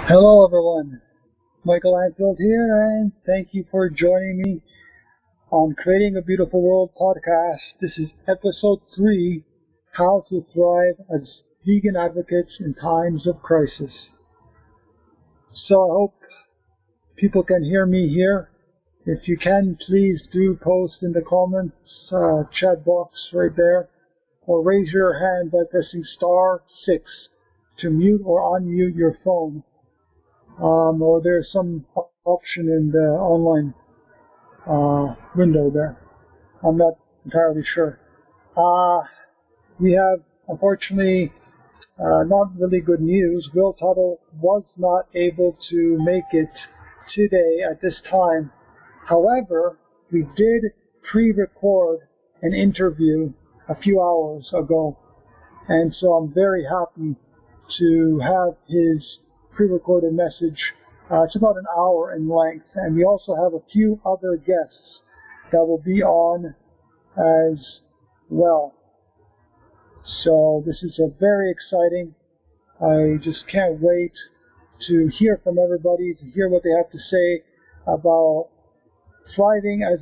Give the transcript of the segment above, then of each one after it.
Hello everyone, Michael Lanfield here, and thank you for joining me on Creating a Beautiful World podcast. This is episode 3, How to Thrive as Vegan Advocates in Times of Crisis. So I hope people can hear me here. If you can, please do post in the comments, chat box right there, or raise your hand by pressing *6 to mute or unmute your phone. Or there's some option in the online window there. I'm not entirely sure. We have, unfortunately, not really good news. Will Tuttle was not able to make it today at this time. However, we did pre-record an interview a few hours ago, and so I'm very happy to have his pre-recorded message. It's about an hour in length, and we also have a few other guests that will be on as well. So this is a very exciting. I just can't wait to hear from everybody, to hear what they have to say about thriving as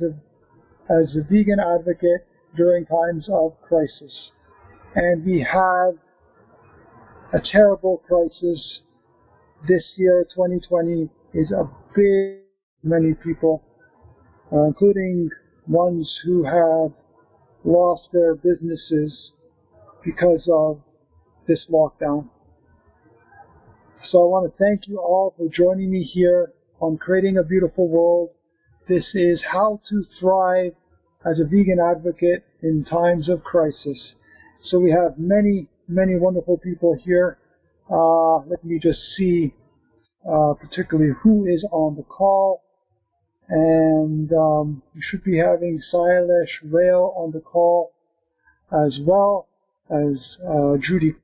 a vegan advocate during times of crisis. And we have a terrible crisis. This year, 2020, is a big many people, including ones who have lost their businesses because of this lockdown. So I want to thank you all for joining me here on Creating a Beautiful World. This is How to Thrive as a Vegan Advocate in Times of Crisis. So we have many wonderful people here. Let me just see particularly who is on the call. And we should be having Sailesh Rao on the call, as well as Judy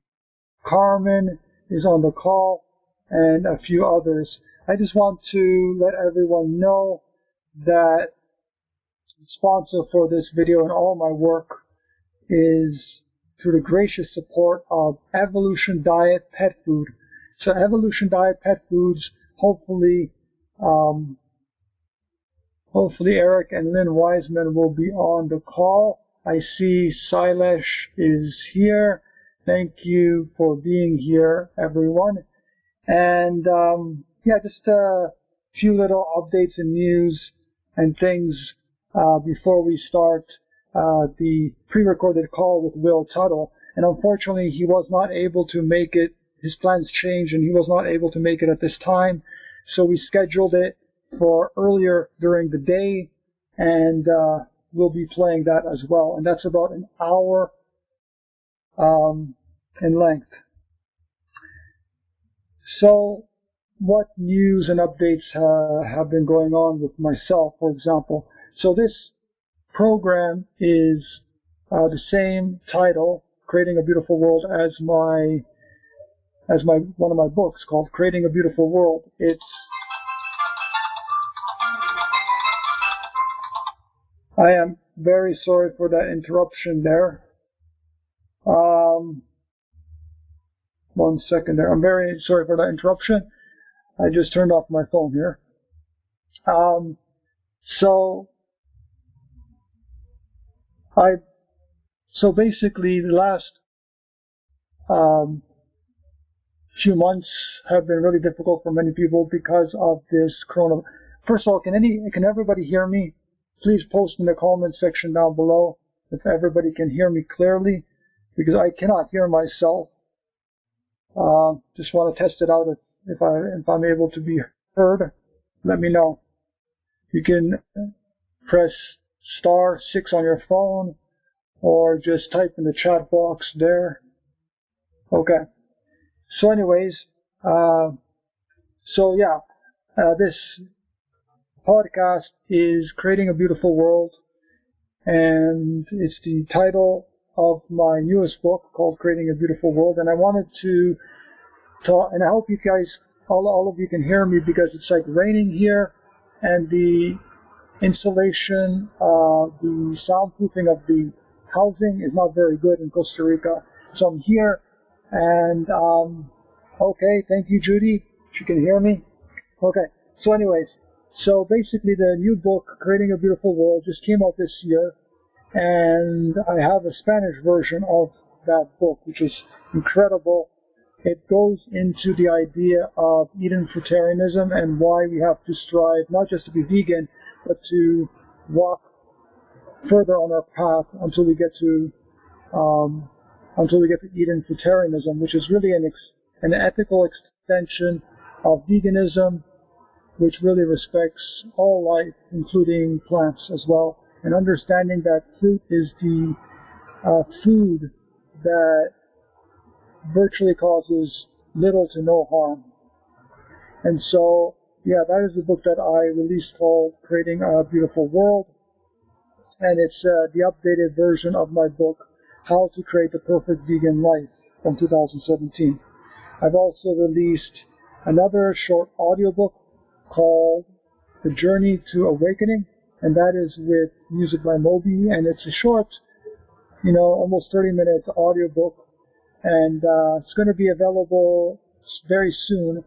Carmen is on the call, and a few others. I just want to let everyone know that the sponsor for this video and all my work is through the gracious support of Evolution Diet Pet Food. So Evolution Diet Pet Foods, hopefully Eric and Lynn Wiseman will be on the call. I see Sailesh is here. Thank you for being here, everyone. And just a few little updates and news and things before we start the pre-recorded call with Will Tuttle. And unfortunately, he was not able to make it. His plans changed, and he was not able to make it at this time. So we scheduled it for earlier during the day, and we'll be playing that as well. And that's about an hour in length. So what news and updates have been going on with myself, for example? So this program is the same title, Creating a Beautiful World, as one of my books called Creating a Beautiful World. I am very sorry for that interruption there. 1 second there. I'm very sorry for that interruption. I just turned off my phone here. So basically the last few months have been really difficult for many people because of this corona. First of all, can everybody hear me? Please post in the comment section down below if everybody can hear me clearly, because I cannot hear myself. Just want to test it out. If I'm able to be heard, let me know. You can press *6 on your phone, or just type in the chat box there. Okay. So anyways, this podcast is Creating a Beautiful World, and it's the title of my newest book called Creating a Beautiful World. And I wanted to talk, and I hope you guys, all of you can hear me, because it's like raining here, and the insulation, the soundproofing of the housing is not very good in Costa Rica. So I'm here, and okay, thank you, Judy. If you can hear me? Okay. So anyways, so basically the new book, Creating a Beautiful World, just came out this year, and I have a Spanish version of that book, which is incredible. It goes into the idea of Eden fruitarianism and why we have to strive not just to be vegan, but to walk further on our path until we get to Eden fruitarianism, which is really an ethical extension of veganism, which really respects all life, including plants as well, and understanding that fruit is the food that virtually causes little to no harm. And so, yeah, that is the book that I released called Creating a Beautiful World, and it's the updated version of my book, How to Create the Perfect Vegan Life, from 2017. I've also released another short audiobook called The Journey to Awakening, and that is with music by Moby, and it's a short, almost 30-minute audiobook, and it's going to be available very soon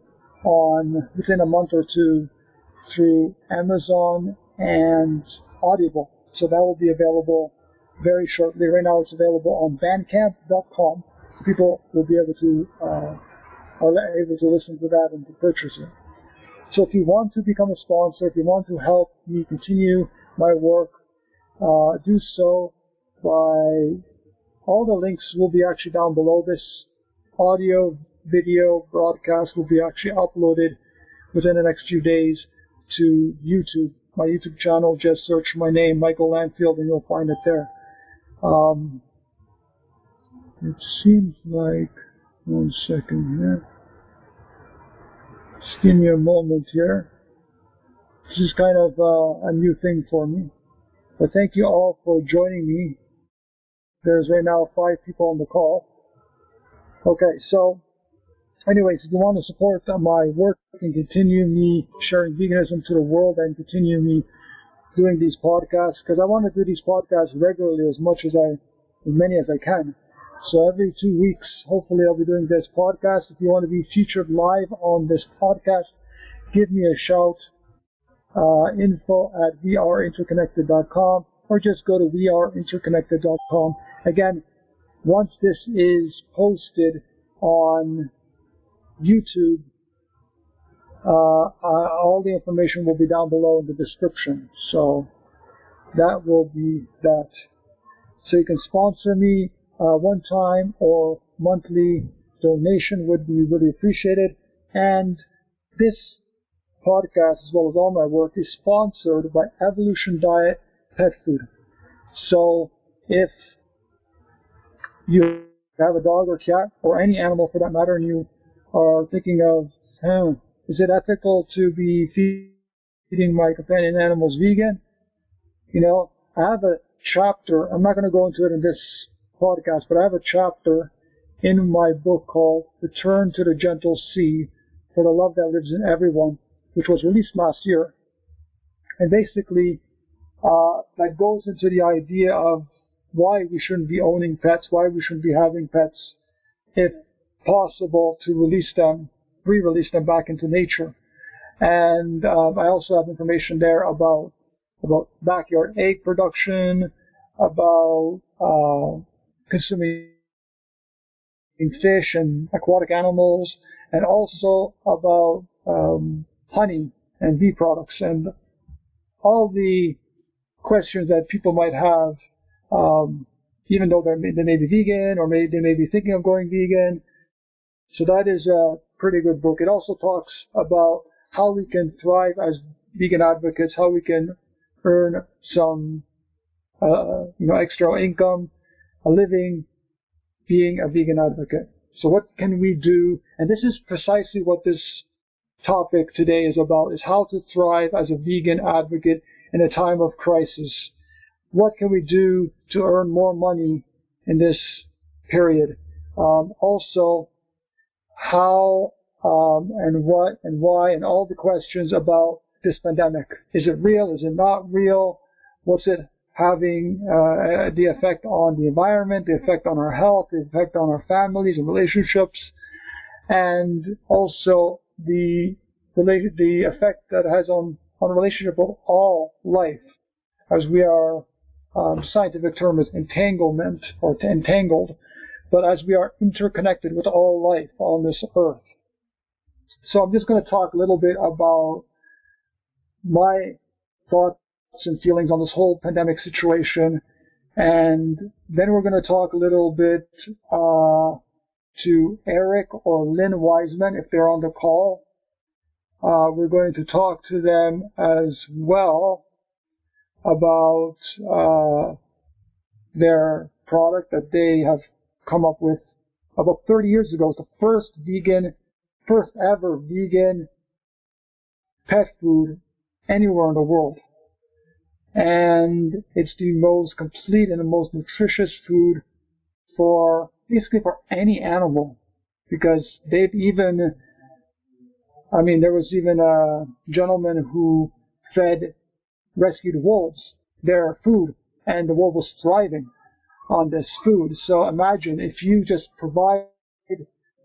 within a month or two through Amazon and Audible. So that will be available very shortly. Right now it's available on bandcamp.com. People will be able to listen to that and to purchase it. So if you want to become a sponsor, if you want to help me continue my work, do so by, all the links will be actually down below. This audio, video broadcast will be actually uploaded within the next few days to YouTube. My YouTube channel, just search my name, Michael Lanfield, and you'll find it there. It seems like, one second here. Just give me a moment here. This is kind of a new thing for me. But thank you all for joining me. There's right now 5 people on the call. Okay, so anyways, if you want to support my work and continue me sharing veganism to the world and continue me doing these podcasts, because I want to do these podcasts regularly as many as I can. So every 2 weeks, hopefully I'll be doing this podcast. If you want to be featured live on this podcast, give me a shout. info@weareinterconnected.com, or just go to weareinterconnected.com. Again, once this is posted on YouTube, all the information will be down below in the description. So that will be that. So you can sponsor me one time or monthly donation would be really appreciated. And this podcast, as well as all my work, is sponsored by Evolution Diet Pet Food. So if you have a dog or cat, or any animal for that matter, and you are thinking of, is it ethical to be feeding my companion animals vegan? I have a chapter, I'm not going to go into it in this podcast, but I have a chapter in my book called Return to the Gentle Sea for the Love That Lives in Everyone, which was released last year. And basically, that goes into the idea of why we shouldn't be owning pets, why we shouldn't be having pets, if possible, to re-release them back into nature. And I also have information there about backyard egg production, about consuming fish and aquatic animals, and also about honey and bee products, and all the questions that people might have, even though they may be vegan, or they may be thinking of going vegan. So that is a pretty good book. It also talks about how we can thrive as vegan advocates, how we can earn some extra income, a living, being a vegan advocate. So what can we do? And this is precisely what this topic today is about, is how to thrive as a vegan advocate in a time of crisis. What can we do to earn more money in this period? Also, how and what and why, and all the questions about this pandemic. Is it real? Is it not real? What's it having the effect on the environment, the effect on our health, the effect on our families and relationships, and also the effect that it has on the relationship of all life, as we are, scientific term is entanglement or entangled, but as we are interconnected with all life on this earth. So I'm just going to talk a little bit about my thoughts and feelings on this whole pandemic situation, and then we're going to talk a little bit to Eric or Lynn Wiseman if they're on the call. We're going to talk to them as well about their product that they have come up with about 30 years ago. It's the first ever vegan pet food anywhere in the world. And it's the most complete and the most nutritious food basically for any animal, because there was even a gentleman who fed rescued wolves their food, and the wolf was thriving on this food. So imagine if you just provide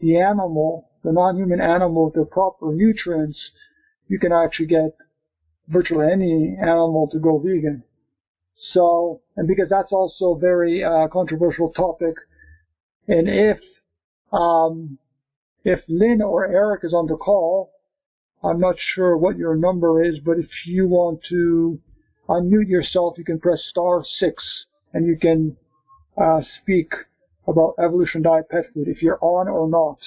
the animal, the non-human animal, the proper nutrients, you can actually get virtually any animal to go vegan. So, and because that's also a very controversial topic, and if Lynn or Eric is on the call, I'm not sure what your number is, but if you want to unmute yourself, you can press *6, and you can speak about evolution diet pet food, if you're on or not.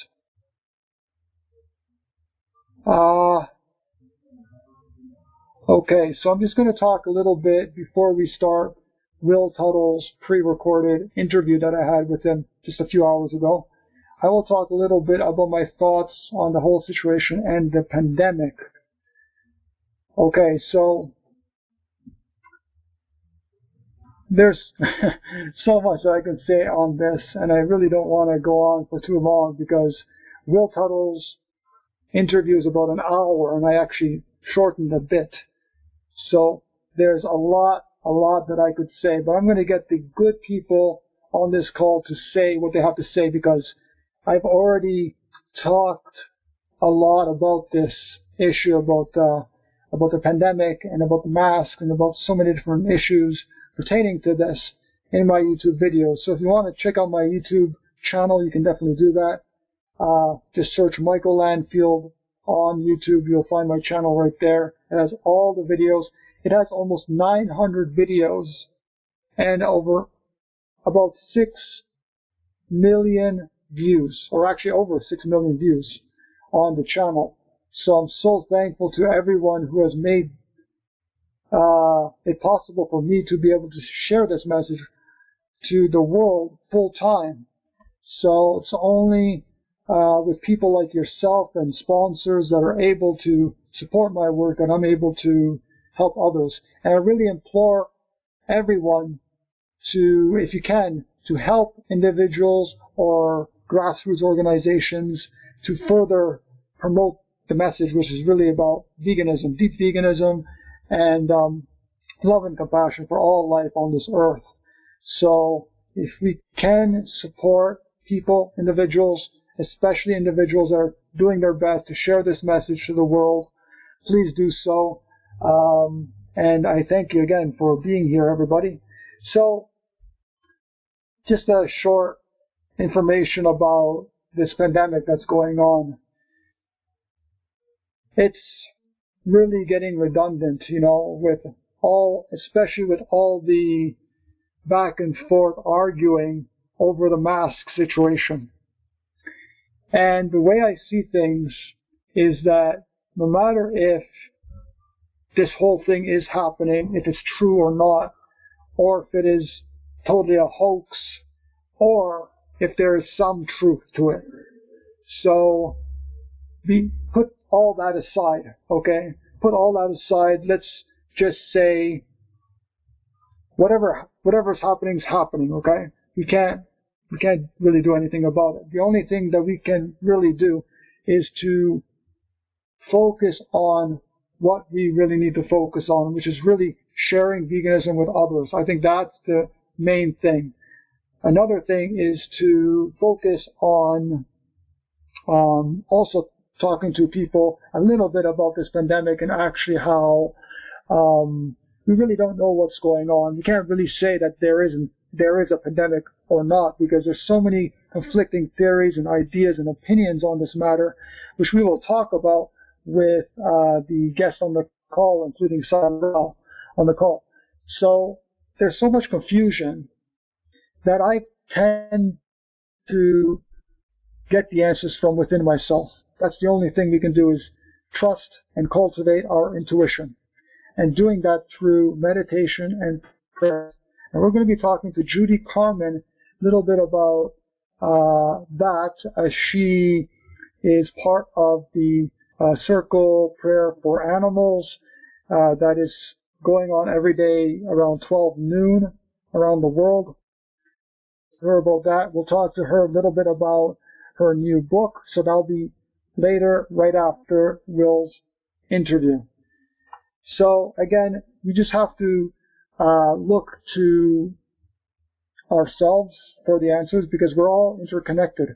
Okay, so I'm just going to talk a little bit before we start Will Tuttle's pre-recorded interview that I had with him just a few hours ago. I will talk a little bit about my thoughts on the whole situation and the pandemic. Okay, so there's so much that I can say on this, and I really don't want to go on for too long because Will Tuttle's interview is about an hour, and I actually shortened a bit. So there's a lot that I could say, but I'm going to get the good people on this call to say what they have to say, because I've already talked a lot about this issue, about the pandemic and about the mask and about so many different issues pertaining to this in my YouTube videos. So if you want to check out my YouTube channel, you can definitely do that. Just search Michael Lanfield on YouTube. You'll find my channel right there. It has all the videos. It has almost 900 videos and over about 6 million views, or actually over 6 million views on the channel. So I'm so thankful to everyone who has made it possible for me to be able to share this message to the world full time. So it's only with people like yourself and sponsors that are able to support my work that I'm able to help others. And I really implore everyone to, if you can, to help individuals or grassroots organizations to further promote the message, which is really about veganism, deep veganism, and love and compassion for all life on this earth. So if we can support people, individuals, especially individuals that are doing their best to share this message to the world, please do so. And I thank you again for being here, everybody. So just a short information about this pandemic that's going on. It's really getting redundant, especially with all the back and forth arguing over the mask situation. And the way I see things is that no matter if this whole thing is happening, if it's true or not, or if it is totally a hoax, or if there is some truth to it. So put all that aside, okay? Put all that aside. Let's just say whatever's happening is happening, okay? We can't really do anything about it. The only thing that we can really do is to focus on what we really need to focus on, which is really sharing veganism with others. I think that's the main thing. Another thing is to focus on also talking to people a little bit about this pandemic and actually how we really don't know what's going on. We can't really say that there is a pandemic or not, because there's so many conflicting theories and ideas and opinions on this matter, which we will talk about with the guests on the call, including Sailesh Rao on the call. So there's so much confusion that I tend to get the answers from within myself. That's the only thing we can do, is trust and cultivate our intuition, and doing that through meditation and prayer. And we're going to be talking to Judy Carmen a little bit about that, as she is part of the Circle Prayer for Animals that is going on every day around 12 noon around the world. Her about that. We'll talk to her a little bit about her new book, so that'll be later, right after Will's interview. So again, we just have to look to ourselves for the answers, because we're all interconnected.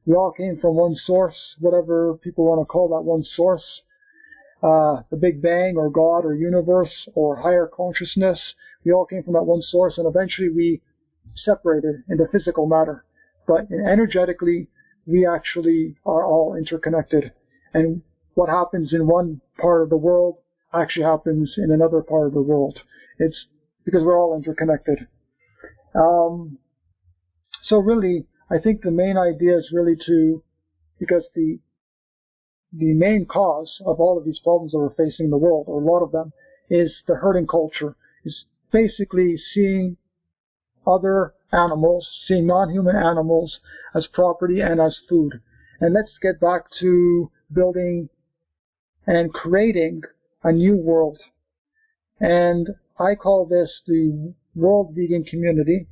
We all came from one source, whatever people want to call that one source, the Big Bang or God or universe or higher consciousness. We all came from that one source, and eventually we separated into physical matter. But energetically, we actually are all interconnected. And what happens in one part of the world actually happens in another part of the world. It's because we're all interconnected. So really, I think the main idea is really because the main cause of all of these problems that we're facing in the world, or a lot of them, is the herding culture. Is basically seeing other animals, seeing non-human animals as property and as food. And let's get back to building and creating a new world. And I call this the World Vegan Community,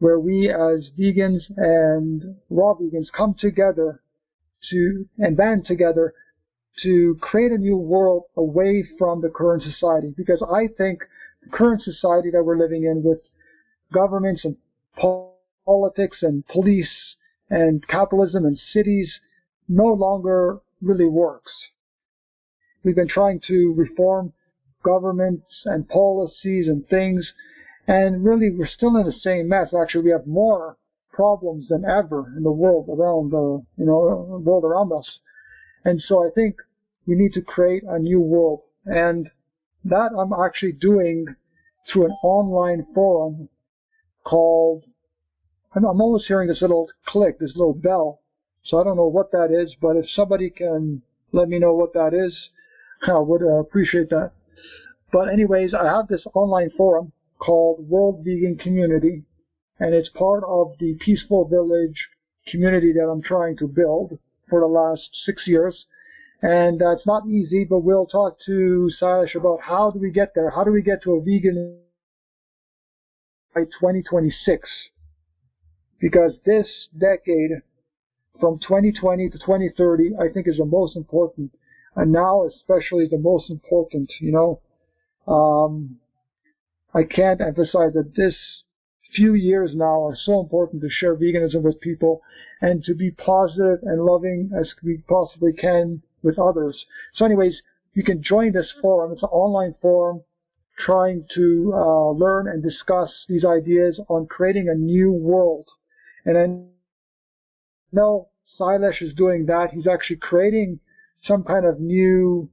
where we as vegans and raw vegans come together and band together to create a new world away from the current society. Because I think the current society that we're living in, with governments and politics and police and capitalism and cities, no longer really works. We've been trying to reform governments and policies and things, and really we're still in the same mess. Actually, we have more problems than ever in the world around world around us. And so I think we need to create a new world, and that I'm actually doing through an online forum called, I'm always hearing this little click, this little bell, so I don't know what that is, but if somebody can let me know what that is, I would appreciate that. But anyways, I have this online forum called World Vegan Community, and it's part of the Peaceful Village community that I'm trying to build for the last 6 years. And it's not easy, but we'll talk to Sailesh about how do we get there? How do we get to a vegan by 2026? Because this decade, from 2020 to 2030, I think is the most important. And now especially the most important, I can't emphasize that this few years now are so important to share veganism with people and to be positive and loving as we possibly can with others. So anyways, you can join this forum. It's an online forum trying to learn and discuss these ideas on creating a new world. And I know Sailesh is doing that. He's actually creating some kind of new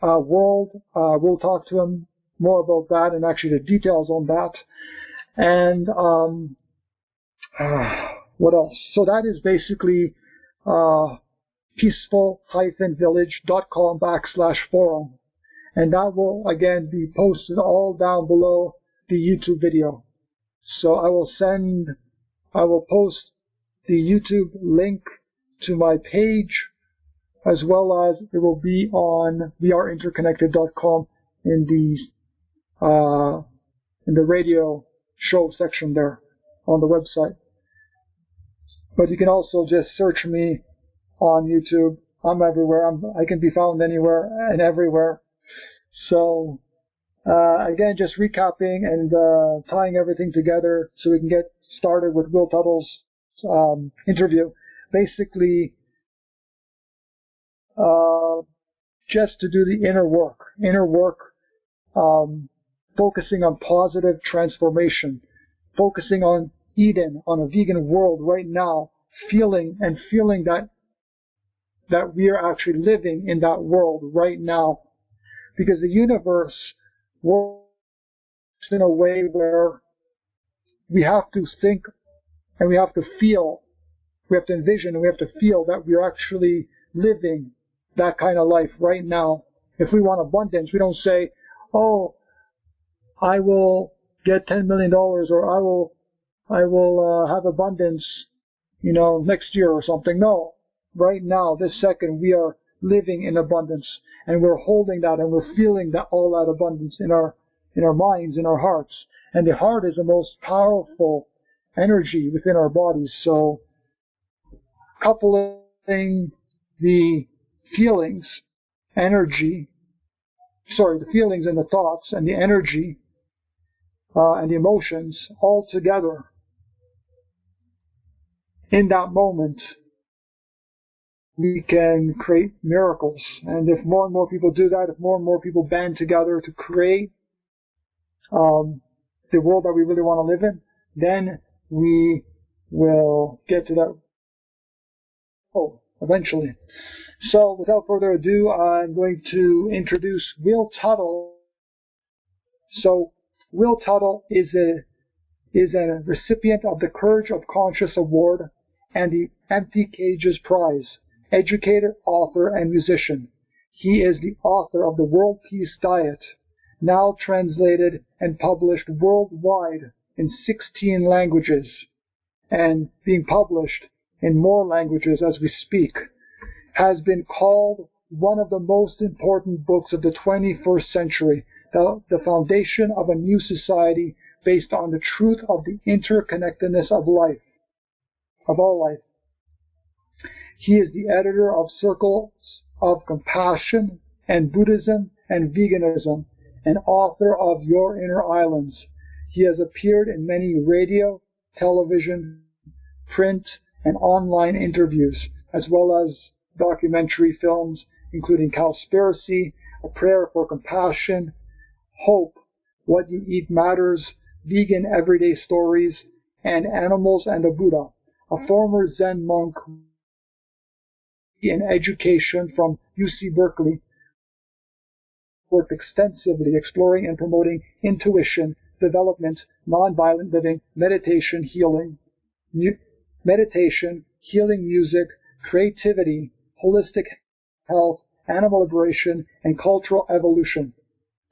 world. We'll talk to him more about that and actually the details on that. And what else? So that is basically peaceful-village.com/forum. And that will, again, be posted all down below the YouTube video. So I will post the YouTube link to my page, as well as it will be on weareinterconnected.com in the radio show section there on the website. But you can also just search me on YouTube. I'm everywhere. I can be found anywhere and everywhere. So again, just recapping and tying everything together so we can get started with Will Tuttle's interview. Basically, just to do the inner work, focusing on positive transformation, focusing on Eden, on a vegan world right now, feeling that we are actually living in that world right now. Because the universe works in a way where we have to think and we have to feel, we have to envision and we have to feel that we're actually living that kind of life right now. If we want abundance, we don't say, oh, I will get $10 million or I will have abundance, next year or something. No. Right now, this second, we are living in abundance, and we're holding that, and we're feeling that all that abundance in our minds, in our hearts. And the heart is the most powerful energy within our bodies. So, coupling the feelings, the feelings and the thoughts and the energy and the emotions all together in that moment, we can create miracles. And if more and more people do that, if more and more people band together to create the world that we really want to live in, then we will get to that eventually. So without further ado, I'm going to introduce Will Tuttle. So Will Tuttle is a recipient of the Courage of Conscious Award and the Empty Cages Prize, educator, author, and musician. He is the author of the World Peace Diet, now translated and published worldwide in 16 languages, and being published in more languages as we speak. Has been called one of the most important books of the 21st century, the foundation of a new society based on the truth of the interconnectedness of life, of all life. He is the editor of Circles of Compassion and Buddhism and Veganism, and author of Your Inner Islands. He has appeared in many radio, television, print, and online interviews, as well as documentary films, including Cowspiracy, A Prayer for Compassion, Hope, What You Eat Matters, Vegan Everyday Stories, and Animals and the Buddha. A former Zen monk in education from UC Berkeley, worked extensively exploring and promoting intuition, development, nonviolent living, meditation, healing music, creativity, holistic health, animal liberation, and cultural evolution.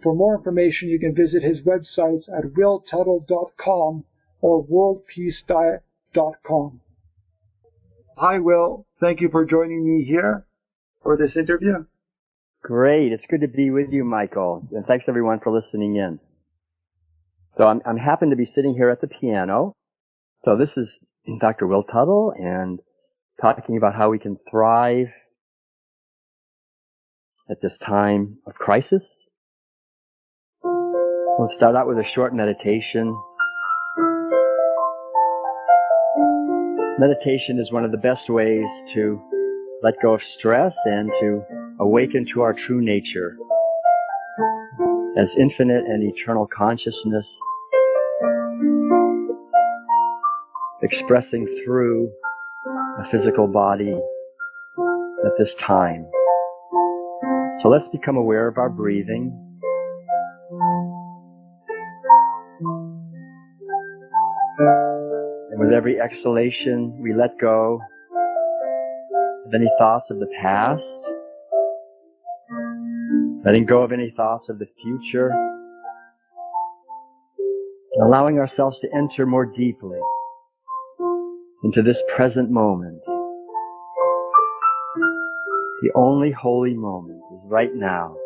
For more information, you can visit his websites at willtuttle.com or worldpeacediet.com. Hi, Will. Thank you for joining me here for this interview. Great. It's good to be with you, Michael. And thanks, everyone, for listening in. So I'm happy to be sitting here at the piano. So this is Dr. Will Tuttle, and talking about how we can thrive at this time of crisis. We'll start out with a short meditation. Meditation is one of the best ways to let go of stress and to awaken to our true nature as infinite and eternal consciousness, expressing through a physical body at this time. So let's become aware of our breathing. And with every exhalation, we let go of any thoughts of the past, letting go of any thoughts of the future, and allowing ourselves to enter more deeply into this present moment. The only holy moment is right now.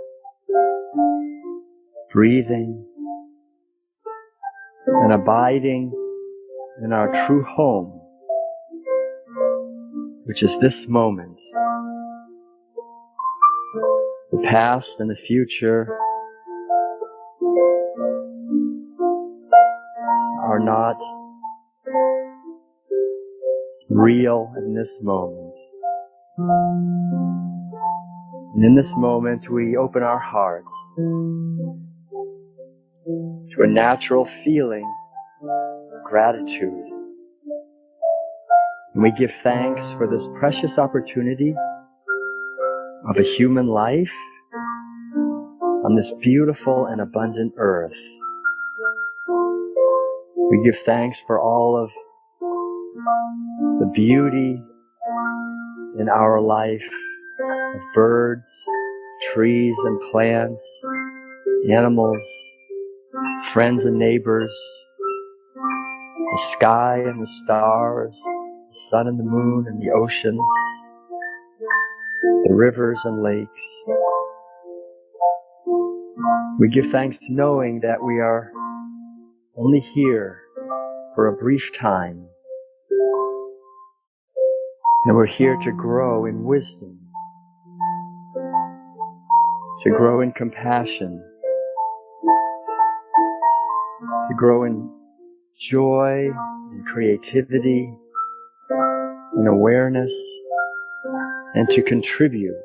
Breathing and abiding in our true home, which is this moment. The past and the future are not real in this moment. And in this moment, we open our hearts to a natural feeling of gratitude. And we give thanks for this precious opportunity of a human life on this beautiful and abundant earth. We give thanks for all of the beauty in our life of birds, trees and plants, animals, friends and neighbors, the sky and the stars, the sun and the moon and the ocean, the rivers and lakes. We give thanks to knowing that we are only here for a brief time, and we're here to grow in wisdom, to grow in compassion, to grow in joy and creativity and awareness, and to contribute,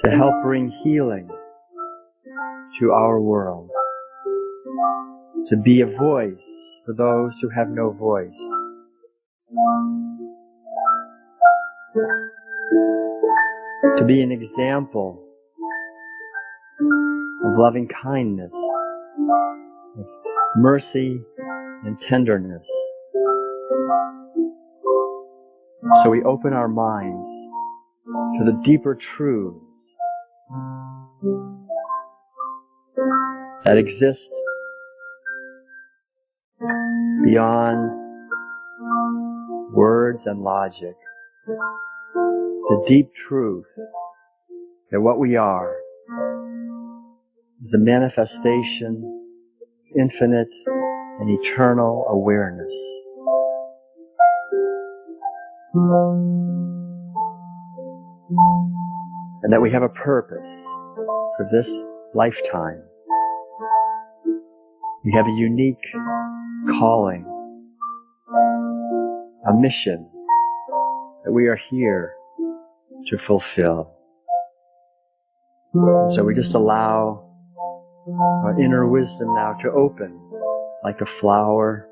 to help bring healing to our world, to be a voice for those who have no voice. To be an example of loving kindness, of mercy and tenderness. So we open our minds to the deeper truths that exist beyond words and logic. The deep truth that what we are is a manifestation of infinite and eternal awareness. And that we have a purpose for this lifetime. We have a unique calling, a mission that we are here to fulfill. And so we just allow our inner wisdom now to open like a flower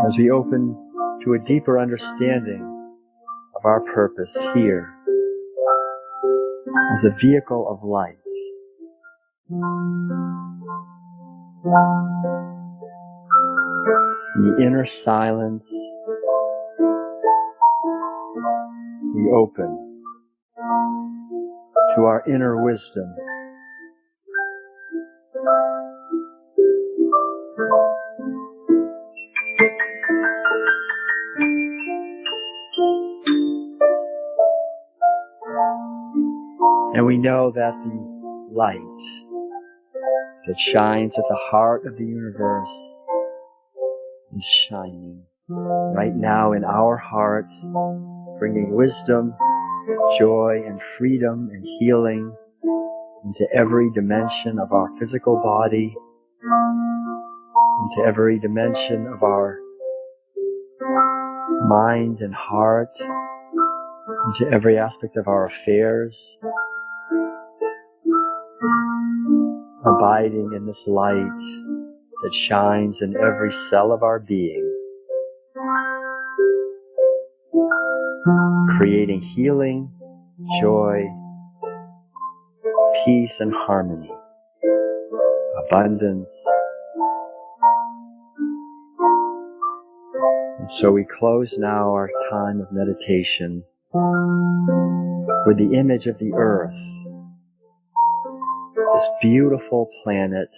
as we open to a deeper understanding of our purpose here as a vehicle of light. In the inner silence, we open to our inner wisdom. And we know that the light that shines at the heart of the universe is shining right now in our hearts, bringing wisdom, joy, and freedom and healing into every dimension of our physical body, into every dimension of our mind and heart, into every aspect of our affairs, abiding in this light that shines in every cell of our being, creating healing, joy, peace and harmony, abundance. And so we close now our time of meditation with the image of the earth, this beautiful planet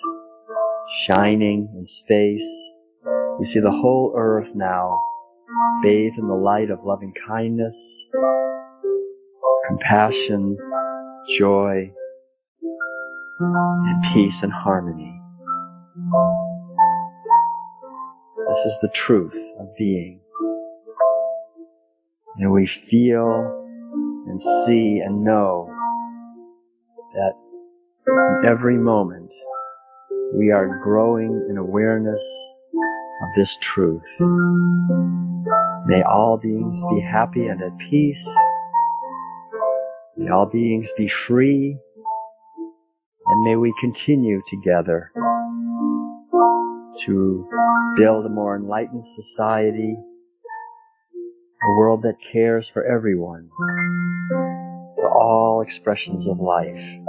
shining in space. We see the whole earth now bathed in the light of loving kindness, compassion, joy, and peace and harmony. This is the truth of being. And we feel and see and know that in every moment we are growing in awareness of this truth. May all beings be happy and at peace. May all beings be free. And may we continue together to build a more enlightened society, a world that cares for everyone, for all expressions of life.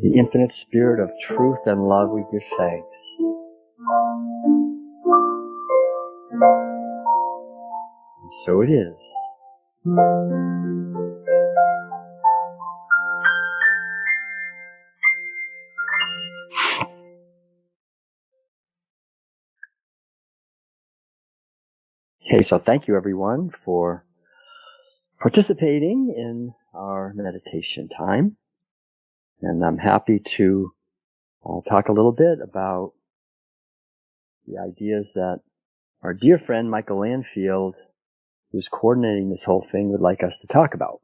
The infinite spirit of truth and love, we give thanks. And so it is. Okay, so thank you everyone for participating in our meditation time. And I'm happy to talk a little bit about the ideas that our dear friend Michael Lanfield, who's coordinating this whole thing, would like us to talk about.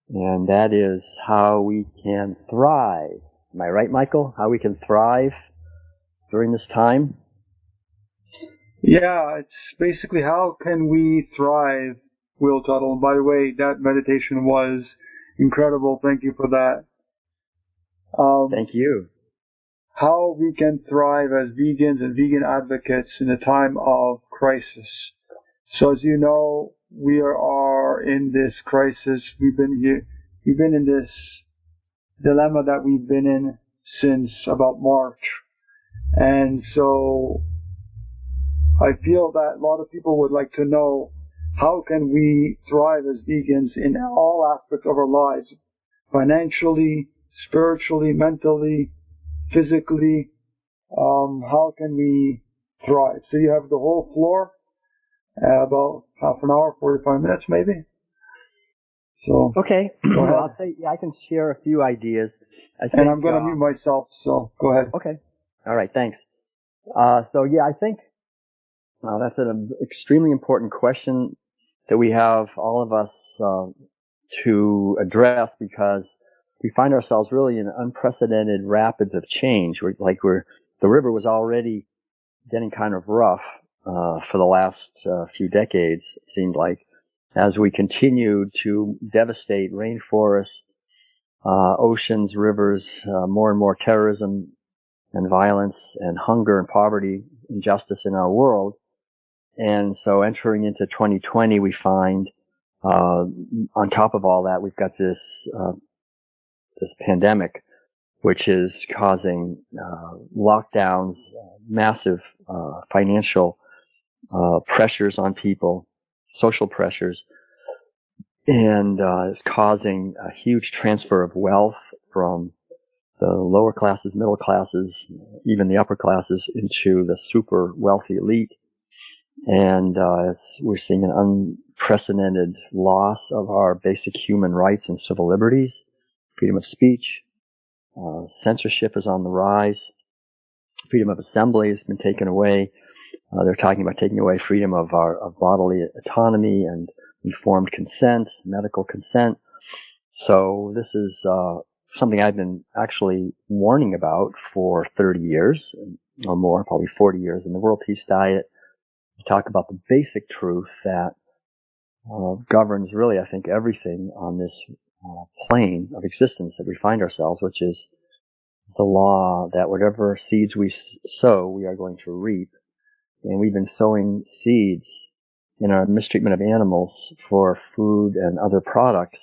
And that is how we can thrive. Am I right, Michael? How we can thrive during this time? Yeah, it's basically how can we thrive, Will Tuttle. And by the way, that meditation was incredible. Thank you for that. Thank you. How we can thrive as vegans and vegan advocates in a time of crisis. So as you know, we are in this crisis. We've been in this dilemma that we've been in since about March. And so I feel that a lot of people would like to know, how can we thrive as vegans in all aspects of our lives? Financially, spiritually, mentally, physically. How can we thrive? So you have the whole floor, about half an hour, 45 minutes maybe. So okay, well, I'll say I can share a few ideas. And I'm going to mute myself, so go ahead. Okay. All right, thanks. So yeah, I think that's an extremely important question that we have, all of us, to address, because we find ourselves really in unprecedented rapids of change. The river was already getting kind of rough for the last few decades, it seemed like, as we continued to devastate rainforests, oceans, rivers, more and more terrorism and violence and hunger and poverty, injustice in our world. And so entering into 2020, we find, on top of all that, we've got this pandemic, which is causing lockdowns, massive financial pressures on people, social pressures, and is causing a huge transfer of wealth from the lower classes, middle classes, even the upper classes, into the super wealthy elite. And we're seeing an unprecedented loss of our basic human rights and civil liberties, freedom of speech. Censorship is on the rise. Freedom of assembly has been taken away. They're talking about taking away freedom of bodily autonomy and informed consent, medical consent. So this is something I've been actually warning about for 30 years or more, probably 40 years. In the World Peace Diet, we talk about the basic truth that governs really, I think, everything on this plane of existence that we find ourselves, which is the law that whatever seeds we sow, we are going to reap. And we've been sowing seeds in our mistreatment of animals for food and other products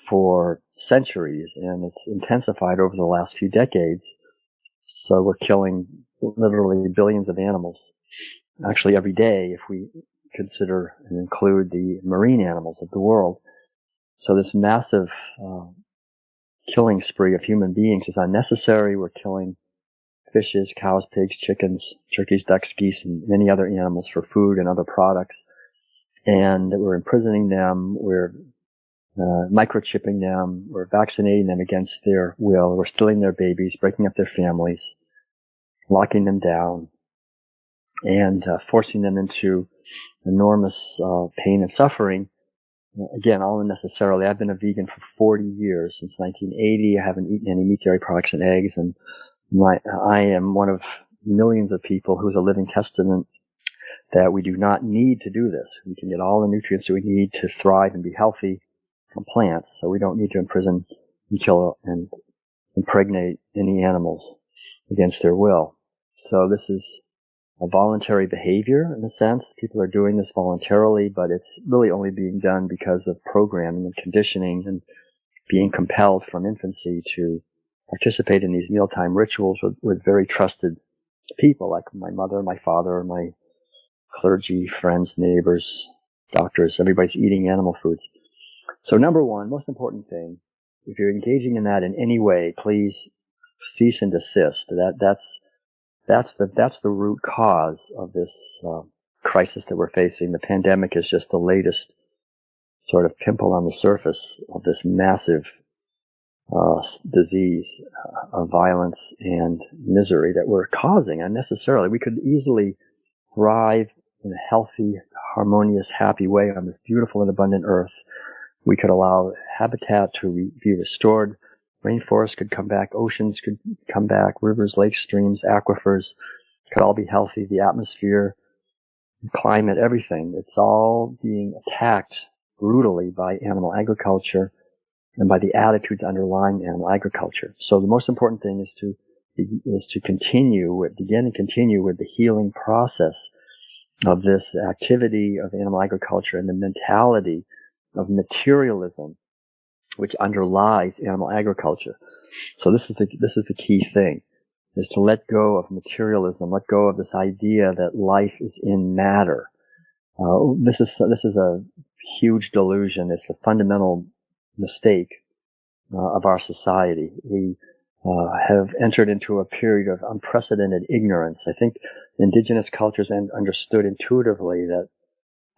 for centuries, and it's intensified over the last few decades. So we're killing literally billions of animals, actually every day, if we consider and include the marine animals of the world. So this massive killing spree of human beings is unnecessary. We're killing fishes, cows, pigs, chickens, turkeys, ducks, geese, and many other animals for food and other products. And we're imprisoning them, we're microchipping them, we're vaccinating them against their will, we're stealing their babies, breaking up their families, locking them down, and forcing them into enormous pain and suffering. Again, all unnecessarily. I've been a vegan for 40 years, since 1980. I haven't eaten any meat, dairy products, and eggs, and I am one of millions of people who's a living testament that we do not need to do this. We can get all the nutrients that we need to thrive and be healthy from plants, so we don't need to imprison and kill and impregnate any animals against their will. So this is a voluntary behavior in a sense. People are doing this voluntarily, but it's really only being done because of programming and conditioning and being compelled from infancy to participate in these mealtime rituals with very trusted people like my mother, my father, my clergy, friends, neighbors, doctors. Everybody's eating animal foods. So number one, most important thing, if you're engaging in that in any way, please cease and desist. That's the root cause of this crisis that we're facing. The pandemic is just the latest sort of pimple on the surface of this massive disease of violence and misery that we're causing unnecessarily. We could easily thrive in a healthy, harmonious, happy way on this beautiful and abundant earth. We could allow habitat to be restored. Rainforests could come back. Oceans could come back. Rivers, lakes, streams, aquifers could all be healthy. The atmosphere, climate, everything. It's all being attacked brutally by animal agriculture and by the attitudes underlying animal agriculture. So the most important thing is to begin and continue with the healing process of this activity of animal agriculture and the mentality of materialism which underlies animal agriculture. So this is the key thing, is to let go of materialism, let go of this idea that life is in matter. This is a huge delusion. It's a fundamental mistake of our society. We have entered into a period of unprecedented ignorance. I think indigenous cultures understood intuitively that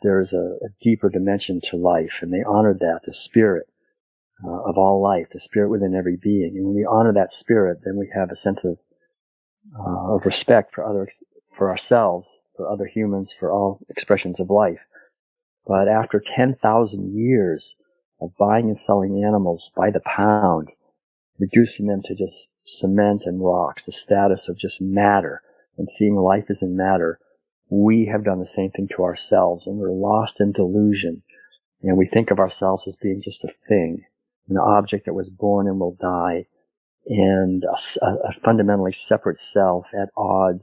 there's a deeper dimension to life, and they honored that, the spirit of all life, the spirit within every being. And when we honor that spirit, then we have a sense of respect for ourselves, for other humans, for all expressions of life. But after 10,000 years of buying and selling animals by the pound, reducing them to just cement and rocks, the status of just matter, and seeing life as in matter, we have done the same thing to ourselves, and we're lost in delusion. And we think of ourselves as being just a thing, an object that was born and will die, and a fundamentally separate self at odds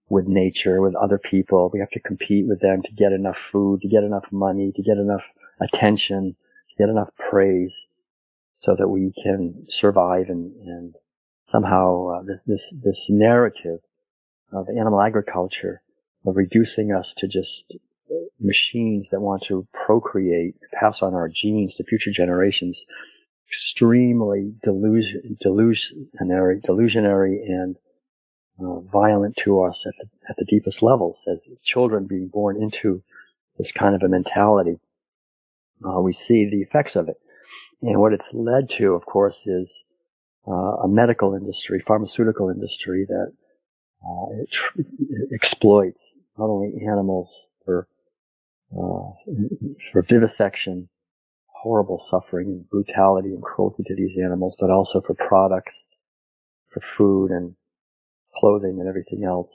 with nature, with other people. We have to compete with them to get enough food, to get enough money, to get enough attention, to get enough praise, so that we can survive. And somehow this narrative of animal agriculture, of reducing us to just machines that want to procreate, pass on our genes to future generations, extremely delusionary and violent to us at the deepest levels. As children being born into this kind of a mentality, we see the effects of it. And what it's led to, of course, is a medical industry, pharmaceutical industry that exploits not only animals for vivisection, horrible suffering and brutality and cruelty to these animals, but also for products, for food and clothing and everything else.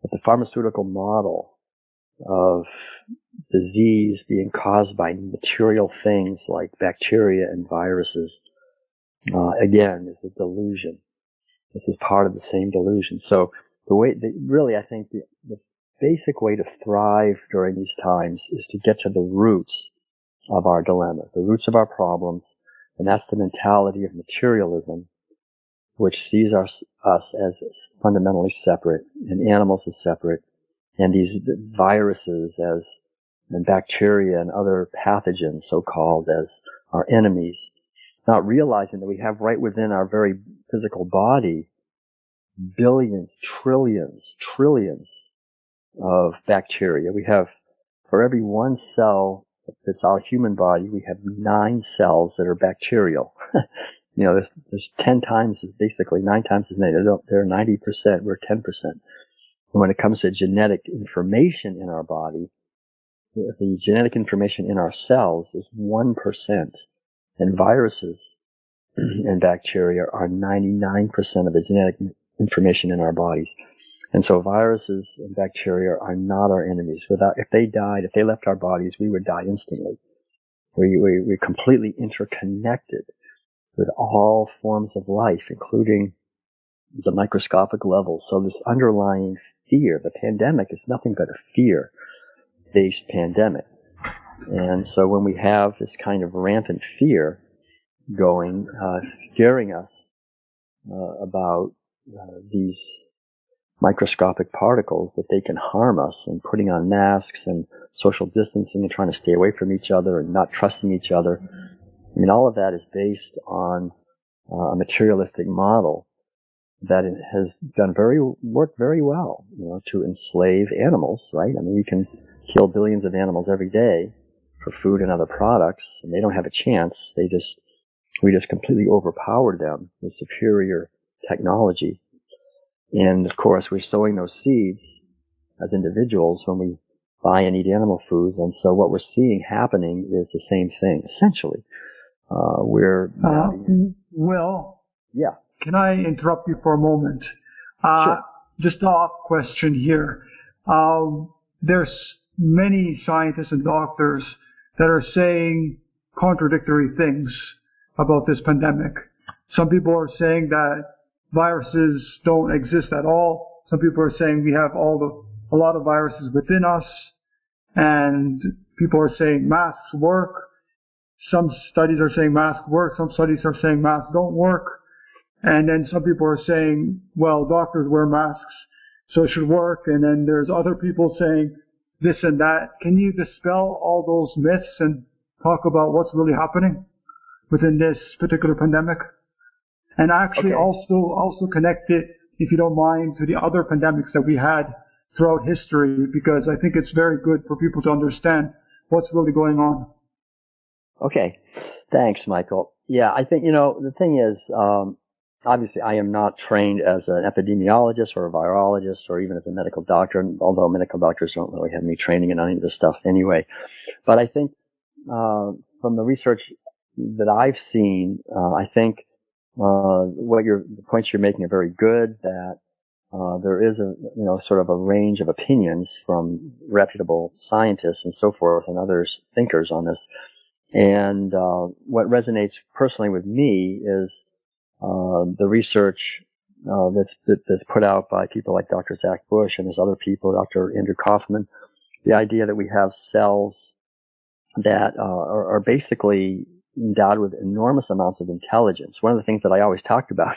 But the pharmaceutical model of disease being caused by material things like bacteria and viruses, again, is a delusion. This is part of the same delusion. So really, I think the basic way to thrive during these times is to get to the roots of our dilemma, the roots of our problems, and that's the mentality of materialism, which sees us as fundamentally separate, and animals as separate, and these viruses and bacteria and other pathogens, so-called, as our enemies, not realizing that we have right within our very physical body billions, trillions of bacteria. We have, for every one cell that's our human body, we have 9 cells that are bacterial. There's 10 times, basically 9 times as many. They're 90%, we're 10%. And when it comes to genetic information in our body, the genetic information in our cells is 1%. And viruses and bacteria are 99% of the genetic information in our bodies. And so viruses and bacteria are not our enemies. If they left our bodies, we would die instantly. We're completely interconnected with all forms of life, including the microscopic level. So this underlying fear, the pandemic is nothing but a fear-based pandemic. And so when we have this kind of rampant fear going, scaring us about these microscopic particles, that they can harm us, and putting on masks and social distancing and trying to stay away from each other and not trusting each other. I mean, all of that is based on a materialistic model that has worked very well, to enslave animals, right? I mean, we can kill billions of animals every day for food and other products, and they don't have a chance. We just completely overpowered them with superior technology. And of course, we're sowing those seeds as individuals when we buy and eat animal foods. And so what we're seeing happening is the same thing, essentially. Yeah. Can I interrupt you for a moment? Sure. Just an off question here. There's many scientists and doctors that are saying contradictory things about this pandemic. Some people are saying that viruses don't exist at all. Some people are saying we have a lot of viruses within us, and people are saying masks work. Some studies are saying masks work. Some studies are saying masks don't work. And then some people are saying, well, doctors wear masks, so it should work. And then there's other people saying this and that. Can you dispel all those myths and talk about what's really happening within this particular pandemic? And actually also connect it, if you don't mind, to the other pandemics that we had throughout history, because I think it's very good for people to understand what's really going on. Okay. Thanks, Michael. Yeah, I think, the thing is, obviously I am not trained as an epidemiologist or a virologist or even as a medical doctor, although medical doctors don't really have any training in any of this stuff anyway. But I think from the research that I've seen, I think the points you're making are very good, that there is sort of a range of opinions from reputable scientists and so forth and others, thinkers on this. And what resonates personally with me is the research that's put out by people like Dr. Zach Bush and there's other people, Dr. Andrew Kaufman, the idea that we have cells that are basically endowed with enormous amounts of intelligence. One of the things that I always talked about,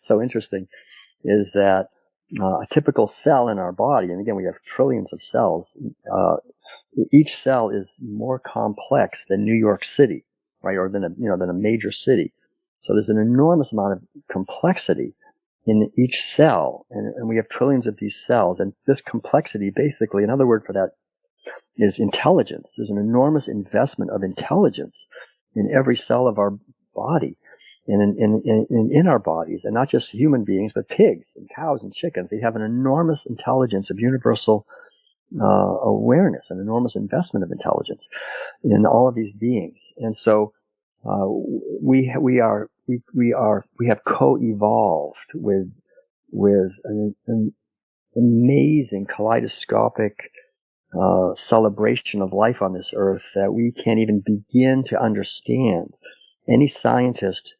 so interesting, is that a typical cell in our body, and again, we have trillions of cells, each cell is more complex than New York City, right, or than a major city. So there's an enormous amount of complexity in each cell, and we have trillions of these cells, and this complexity, basically, another word for that is intelligence. There's an enormous investment of intelligence in every cell of our body, and in our bodies, and not just human beings, but pigs and cows and chickens. They have an enormous intelligence of universal awareness, an enormous investment of intelligence in all of these beings. And so we have co-evolved with an amazing kaleidoscopic celebration of life on this earth that we can't even begin to understand. Any scientist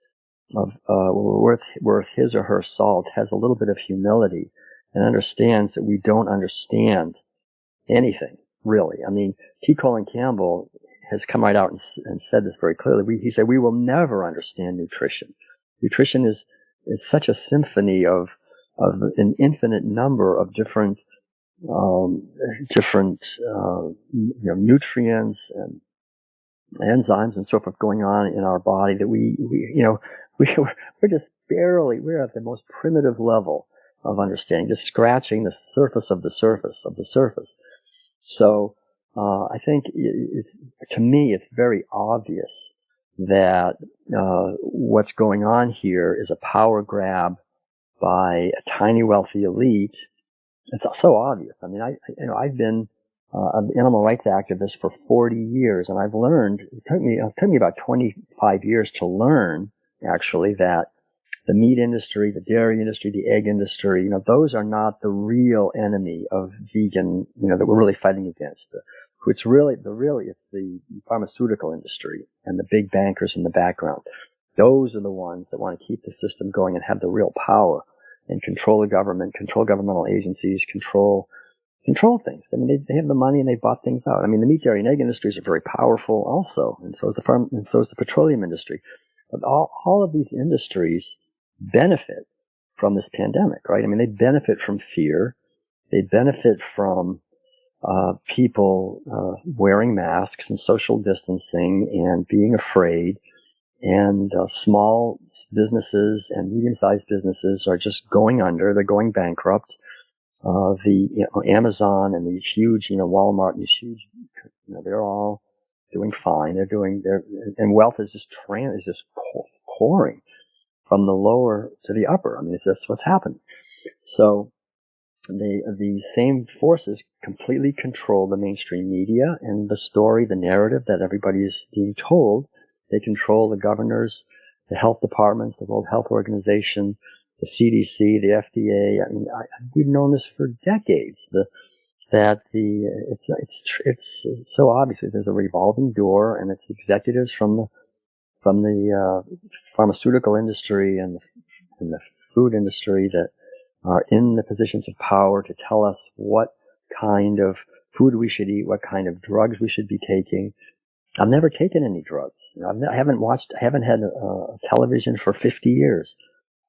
worth his or her salt has a little bit of humility and understands that we don't understand anything, really. I mean, T. Colin Campbell has come right out and said this very clearly. He said, we will never understand nutrition. Nutrition is such a symphony of an infinite number of different nutrients and enzymes and so forth going on in our body that we're at the most primitive level of understanding, just scratching the surface of the surface of the surface. So I think to me it's very obvious that what's going on here is a power grab by a tiny wealthy elite. It's so obvious. I mean, I've been an animal rights activist for 40 years, and I've learned. It took me about 25 years to learn, actually, that the meat industry, the dairy industry, the egg industry, those are not the real enemy of vegan, that we're really fighting against. It's the pharmaceutical industry and the big bankers in the background. Those are the ones that want to keep the system going and have the real power and control the government, control governmental agencies, control things. I mean, they have the money and they bought things out. I mean, the meat, dairy, and egg industries are very powerful also, and so is the petroleum industry. But all of these industries benefit from this pandemic, right? I mean, they benefit from fear. They benefit from people wearing masks and social distancing and being afraid. And small businesses and medium-sized businesses are just going under. They're going bankrupt. Amazon and these huge, Walmart and these huge, they're all doing fine. And wealth is just pouring from the lower to the upper. I mean, that's what's happened. So the same forces completely control the mainstream media and the story, the narrative that everybody is being told. They control the governors, the health departments, the World Health Organization, the CDC, the FDA. I mean, we've known this for decades. It's so obvious that there's a revolving door, and it's executives from the pharmaceutical industry and the food industry that are in the positions of power to tell us what kind of food we should eat, what kind of drugs we should be taking. I've never taken any drugs. I haven't had television for 50 years.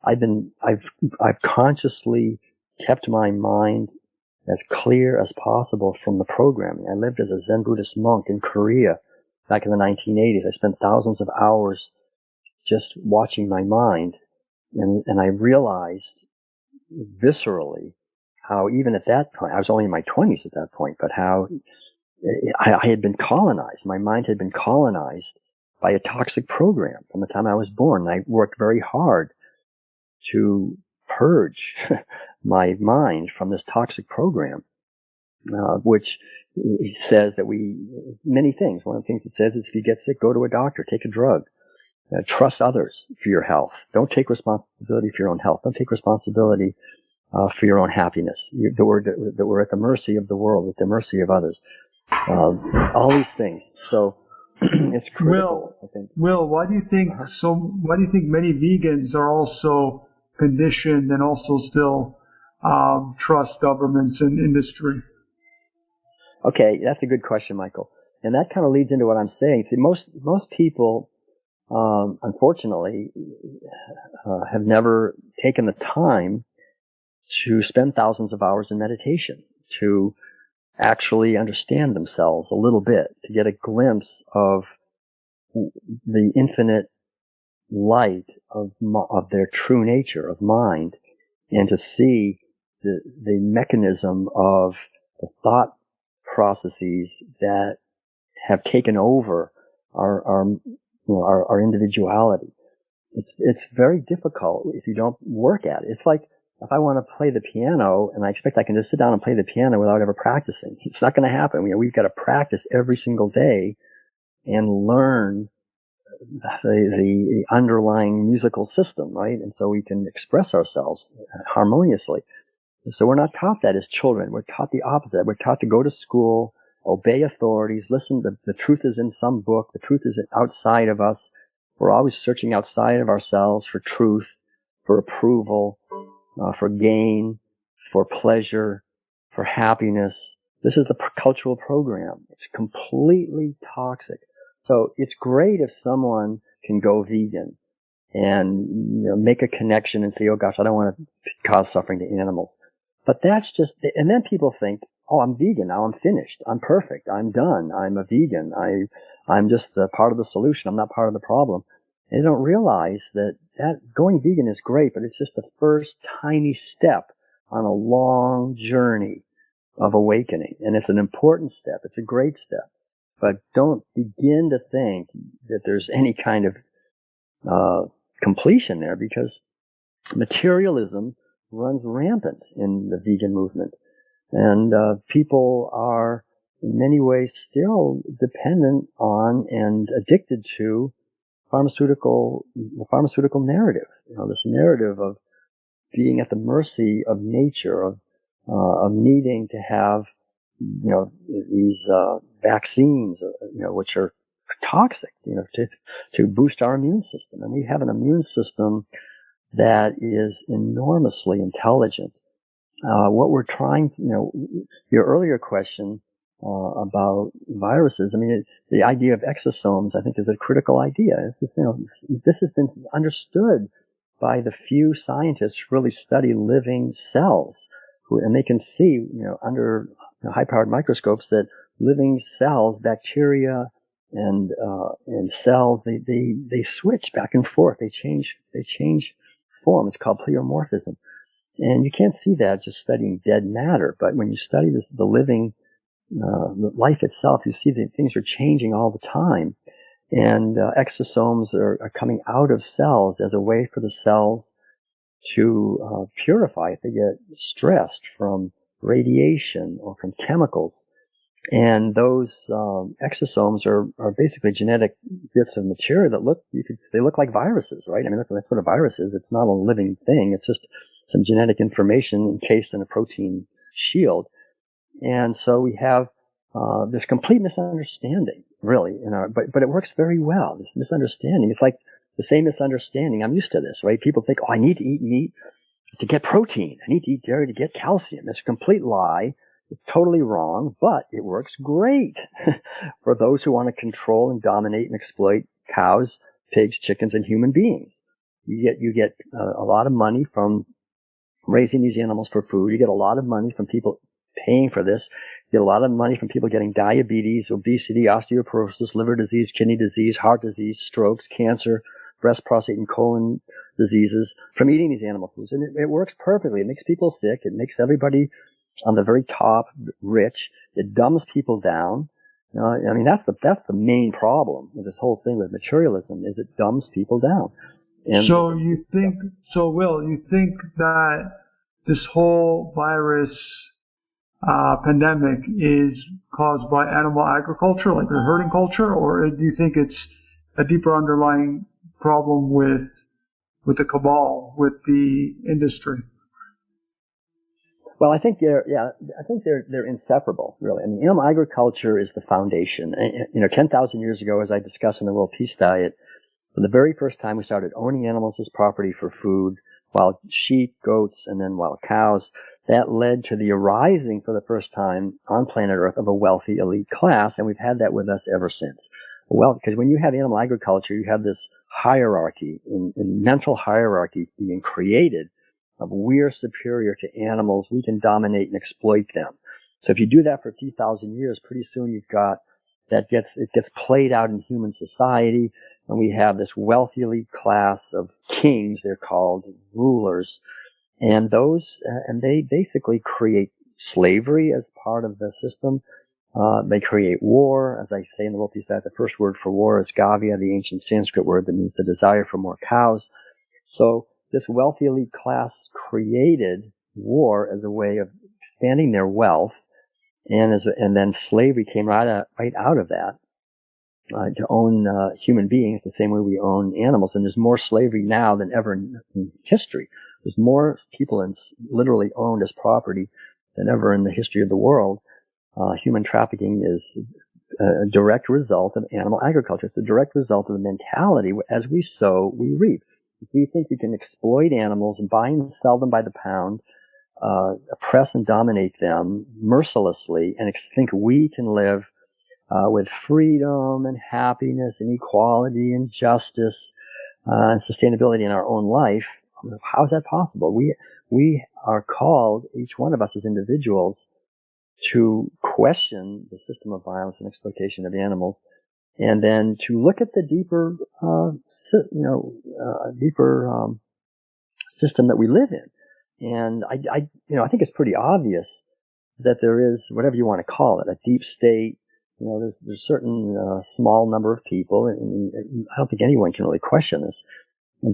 I've consciously kept my mind as clear as possible from the programming. I lived as a Zen Buddhist monk in Korea back in the 1980s. I spent thousands of hours just watching my mind, and I realized viscerally how even at that point, I was only in my 20s at that point, but how I had been colonized. My mind had been colonized by a toxic program from the time I was born. I worked very hard to purge my mind from this toxic program, which says that many things. One of the things it says is if you get sick, go to a doctor, take a drug. Trust others for your health. Don't take responsibility for your own health. Don't take responsibility for your own happiness. That we're at the mercy of the world, at the mercy of others. All these things. So it's critical. Will, why do you think many vegans are also conditioned and also still trust governments and industry? Okay, that's a good question, Michael. And that kind of leads into what I'm saying. See, most people, unfortunately, have never taken the time to spend thousands of hours in meditation, to actually understand themselves a little bit, to get a glimpse of the infinite light of their true nature of mind, and to see the mechanism of the thought processes that have taken over our individuality. It's very difficult if you don't work at it. It's like if I want to play the piano and I expect I can just sit down and play the piano without ever practicing. It's not going to happen. We've got to practice every single day and learn the underlying musical system, right? And so we can express ourselves harmoniously. And so we're not taught that as children. We're taught the opposite. We're taught to go to school, obey authorities, listen. The truth is in some book. The truth is outside of us. We're always searching outside of ourselves for truth, for approval, for gain, for pleasure, for happiness. This is the cultural program. It's completely toxic. So it's great if someone can go vegan and make a connection and say, oh gosh, I don't want to cause suffering to animals. But that's just, and then people think, oh, I'm vegan. Now I'm finished. I'm perfect. I'm done. I'm a vegan. I'm just part of the solution. I'm not part of the problem. And they don't realize that going vegan is great, but it's just the first tiny step on a long journey of awakening. And it's an important step. It's a great step. But don't begin to think that there's any kind of completion there, because materialism runs rampant in the vegan movement. And people are in many ways still dependent on and addicted to pharmaceutical narrative. This narrative of being at the mercy of nature, of needing to have, these vaccines, which are toxic, to boost our immune system. And we have an immune system that is enormously intelligent. What we're trying, your earlier question about viruses, the idea of exosomes, I think, is a critical idea. This has been understood by the few scientists who really study living cells, and they can see, under high-powered microscopes, that living cells, bacteria, and cells, they switch back and forth. They change form. It's called pleomorphism. And you can't see that just studying dead matter. But when you study the living life itself, you see that things are changing all the time. And exosomes are coming out of cells as a way for the cells to purify if they get stressed from radiation or from chemicals. And those exosomes are basically genetic bits of material that they look like viruses, right? That's what a virus is. It's not a living thing. It's just some genetic information encased in a protein shield. And so we have this complete misunderstanding, really, but it works very well. This misunderstanding, it's like the same misunderstanding. I'm used to this, right? People think, I need to eat meat to get protein. I need to eat dairy to get calcium. It's a complete lie. It's totally wrong, but it works great for those who want to control and dominate and exploit cows, pigs, chickens, and human beings. You get a lot of money from raising these animals for food. You get a lot of money from people paying for this. You get a lot of money from people getting diabetes, obesity, osteoporosis, liver disease, kidney disease, heart disease, strokes, cancer, breast, prostate, and colon diseases from eating these animal foods. And it works perfectly. It makes people sick. It makes everybody on the very top rich. It dumbs people down. That's the main problem with this whole thing with materialism, is it dumbs people down. And Will, you think that this whole virus pandemic is caused by animal agriculture, like the herding culture, or do you think it's a deeper underlying problem with the cabal, with the industry? Well, I think they're inseparable, really. Animal agriculture is the foundation. 10,000 years ago, as I discussed in the World Peace Diet, for the very first time, we started owning animals as property for food, wild sheep, goats, and then wild cows. That led to the arising for the first time on planet Earth of a wealthy elite class, and we've had that with us ever since. Well, because when you have animal agriculture, you have this hierarchy, in mental hierarchy being created of we're superior to animals, we can dominate and exploit them. So if you do that for a few thousand years, pretty soon you've got it gets played out in human society, and we have this wealthy elite class of kings, they're called, rulers, and they basically create slavery as part of the system. They create war. As I say in the World Peace Diet, the first word for war is gavya, the ancient Sanskrit word that means the desire for more cows. So this wealthy elite class created war as a way of expanding their wealth, and then slavery came right out of that, to own human beings the same way we own animals. And there's more slavery now than ever in history. There's more people literally owned as property than ever in the history of the world. Human trafficking is a direct result of animal agriculture. It's a direct result of the mentality: as we sow, we reap. If we think we can exploit animals and buy and sell them by the pound, oppress and dominate them mercilessly, and think we can live with freedom and happiness and equality and justice and sustainability in our own life, how is that possible? We are called, each one of us as individuals, to question the system of violence and exploitation of animals, and then to look at the deeper system that we live in. And I think it's pretty obvious that there is, whatever you want to call it, a deep state. There's a certain small number of people, and I don't think anyone can really question this,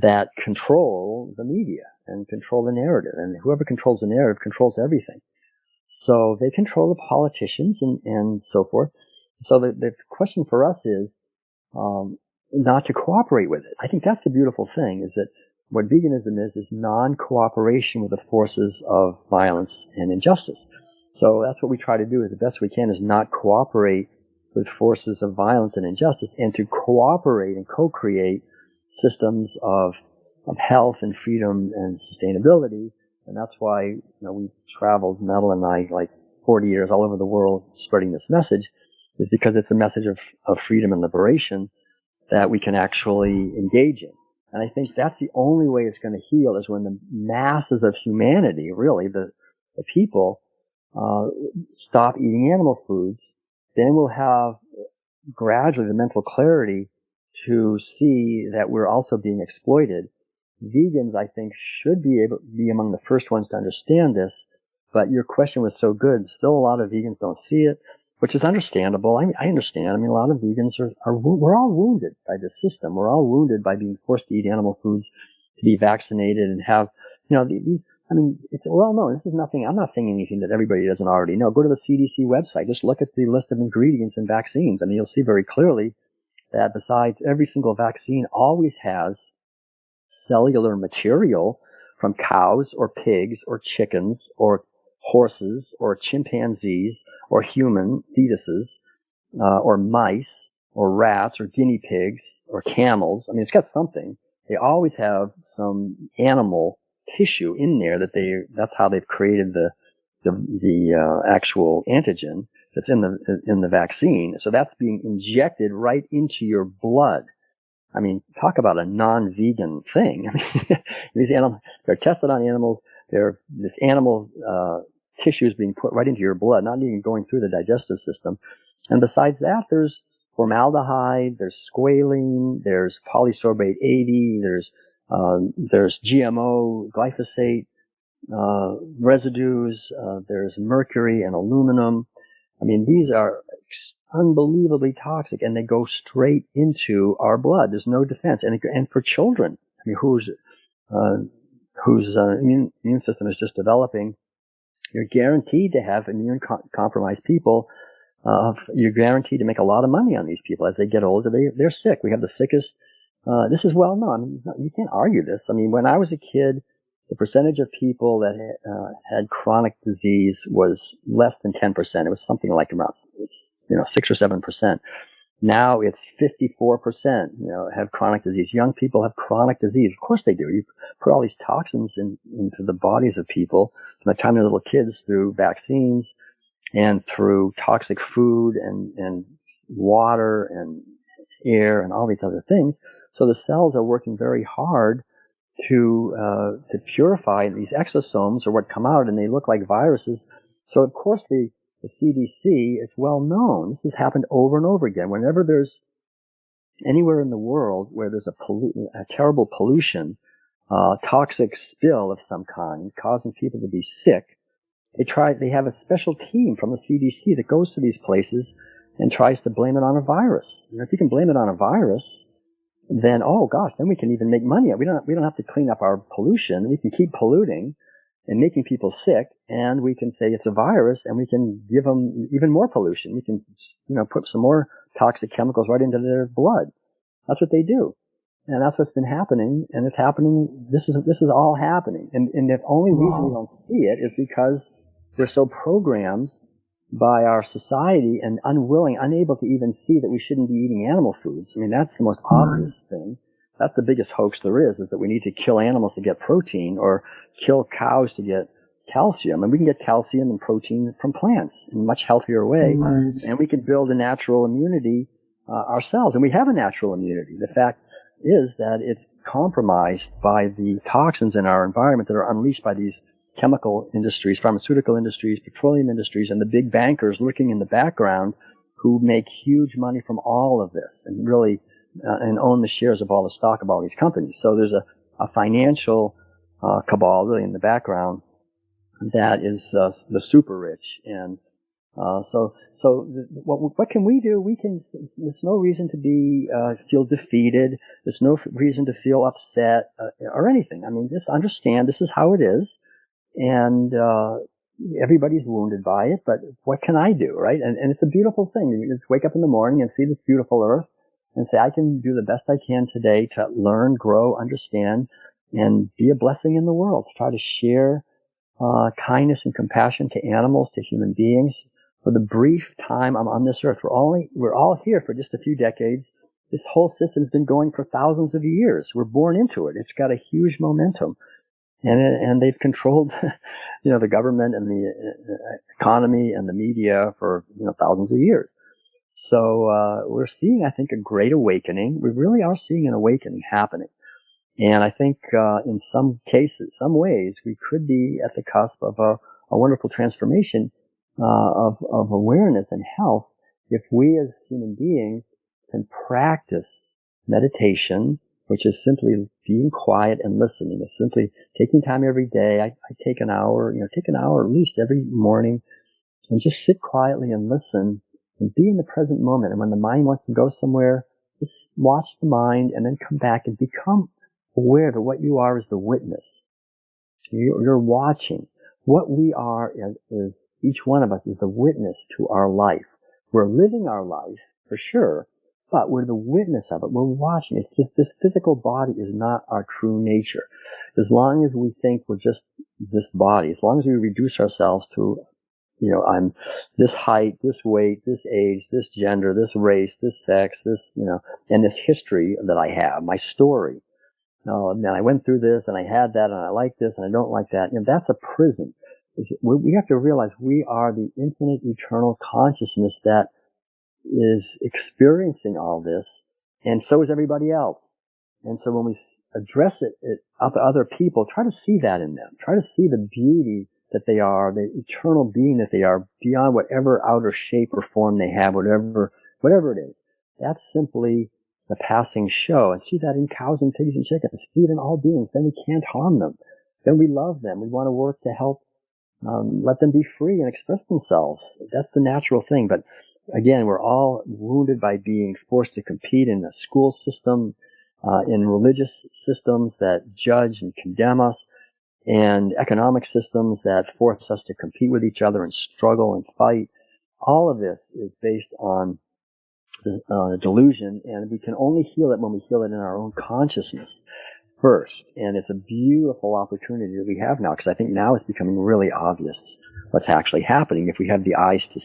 that control the media and control the narrative. And whoever controls the narrative controls everything. So they control the politicians and so forth. So the question for us is, not to cooperate with it. I think that's the beautiful thing, is that what veganism is non-cooperation with the forces of violence and injustice. So that's what we try to do, is the best we can, is not cooperate with forces of violence and injustice, and to cooperate and co-create systems of health and freedom and sustainability. And that's why, we traveled, Mel and I, like 40 years all over the world spreading this message, is because it's a message of freedom and liberation that we can actually engage in. And I think that's the only way it's going to heal, is when the masses of humanity, really, the people, stop eating animal foods. Then we'll have gradually the mental clarity to see that we're also being exploited. Vegans, I think, should be among the first ones to understand this. But your question was so good. Still, a lot of vegans don't see it, which is understandable. I understand. I mean, a lot of vegans we're all wounded by this system. We're all wounded by being forced to eat animal foods, to be vaccinated, and have, it's well known. This is nothing. I'm not saying anything that everybody doesn't already know. Go to the CDC website. Just look at the list of ingredients in vaccines. I mean, you'll see very clearly that besides, every single vaccine always has cellular material from cows or pigs or chickens or horses or chimpanzees or human fetuses or mice or rats or guinea pigs or camels. I mean, it's got something. They always have some animal tissue in there that's how they've created the actual antigen that's in the vaccine. So that's being injected right into your blood. I mean, talk about a non-vegan thing. I mean, these animals, they're tested on animals. This animal tissue is being put right into your blood, not even going through the digestive system. And besides that, there's formaldehyde, there's squalene, there's polysorbate 80, there's GMO, glyphosate residues, there's mercury and aluminum. I mean, these are unbelievably toxic, and they go straight into our blood. There's no defense. And for children, I mean, whose immune system is just developing, you're guaranteed to have compromised people. You're guaranteed to make a lot of money on these people as they get older. They're sick. We have the sickest. This is well known. You can't argue this. I mean, when I was a kid, the percentage of people that had chronic disease was less than 10%. It was something like around 6 or 7%. Now it's 54%, have chronic disease. Young people have chronic disease. Of course they do. You put all these toxins into the bodies of people from the time they're little kids, through vaccines and through toxic food and water and air and all these other things. So the cells are working very hard to purify these exosomes, or what come out, and they look like viruses. So of course the CDC, it's well known. This has happened over and over again. Whenever there's anywhere in the world where there's a terrible pollution, toxic spill of some kind, causing people to be sick, they have a special team from the CDC that goes to these places and tries to blame it on a virus. If you can blame it on a virus, then, oh gosh, then we can even make money. We don't have to clean up our pollution. We can keep polluting and making people sick, and we can say it's a virus, and we can give them even more pollution. We can, put some more toxic chemicals right into their blood. That's what they do. And that's what's been happening, and it's happening. This is all happening. And the only reason we don't see it is because we're so programmed by our society and unable to even see that we shouldn't be eating animal foods. I mean, that's the most obvious thing. That's the biggest hoax there is that we need to kill animals to get protein, or kill cows to get calcium. And we can get calcium and protein from plants in a much healthier way. Right. And we can build a natural immunity ourselves. And we have a natural immunity. The fact is that it's compromised by the toxins in our environment that are unleashed by these chemical industries, pharmaceutical industries, petroleum industries, and the big bankers lurking in the background who make huge money from all of this and really and own the shares of all the stock of all these companies. So there's a financial cabal really in the background that is the super rich. And what can we do? There's no reason to feel defeated. There's no reason to feel upset or anything. I mean, just understand this is how it is. And everybody's wounded by it, but what can I do, right? And it's a beautiful thing. You just wake up in the morning and see this beautiful earth, and say, I can do the best I can today to learn, grow, understand, and be a blessing in the world, to try to share kindness and compassion to animals, to human beings. For the brief time I'm on this earth, we're all here for just a few decades. This whole system's been going for thousands of years. We're born into it. It's got a huge momentum. And they've controlled, the government and the economy and the media for, thousands of years. So, we're seeing, I think, a great awakening. We really are seeing an awakening happening. And I think, in some cases, some ways, we could be at the cusp of a wonderful transformation, of awareness and health if we as human beings can practice meditation, which is simply being quiet and listening. It's simply taking time every day. I take an hour, at least every morning, and just sit quietly and listen and be in the present moment. And when the mind wants to go somewhere, just watch the mind and then come back and become aware that what you are is the witness. You're watching. What we are is each one of us is the witness to our life. We're living our life, for sure, but we're the witness of it. We're watching. It's just this physical body is not our true nature. As long as we think we're just this body, as long as we reduce ourselves to, I'm this height, this weight, this age, this gender, this race, this sex, this, and this history that I have, my story. And I went through this and I had that and I like this and I don't like that. That's a prison. We have to realize we are the infinite eternal consciousness that is experiencing all this, and so is everybody else. And so when we address it to other people, try to see that in them. Try to see the beauty that they are, the eternal being that they are, beyond whatever outer shape or form they have, whatever it is. That's simply the passing show. And see that in cows and pigs and chickens. See it in all beings. Then we can't harm them. Then we love them. We want to work to help let them be free and express themselves. That's the natural thing. But again, we're all wounded by being forced to compete in a school system, in religious systems that judge and condemn us, and economic systems that force us to compete with each other and struggle and fight. All of this is based on the delusion, and we can only heal it when we heal it in our own consciousness first. And it's a beautiful opportunity that we have now, because I think now it's becoming really obvious what's actually happening if we have the eyes to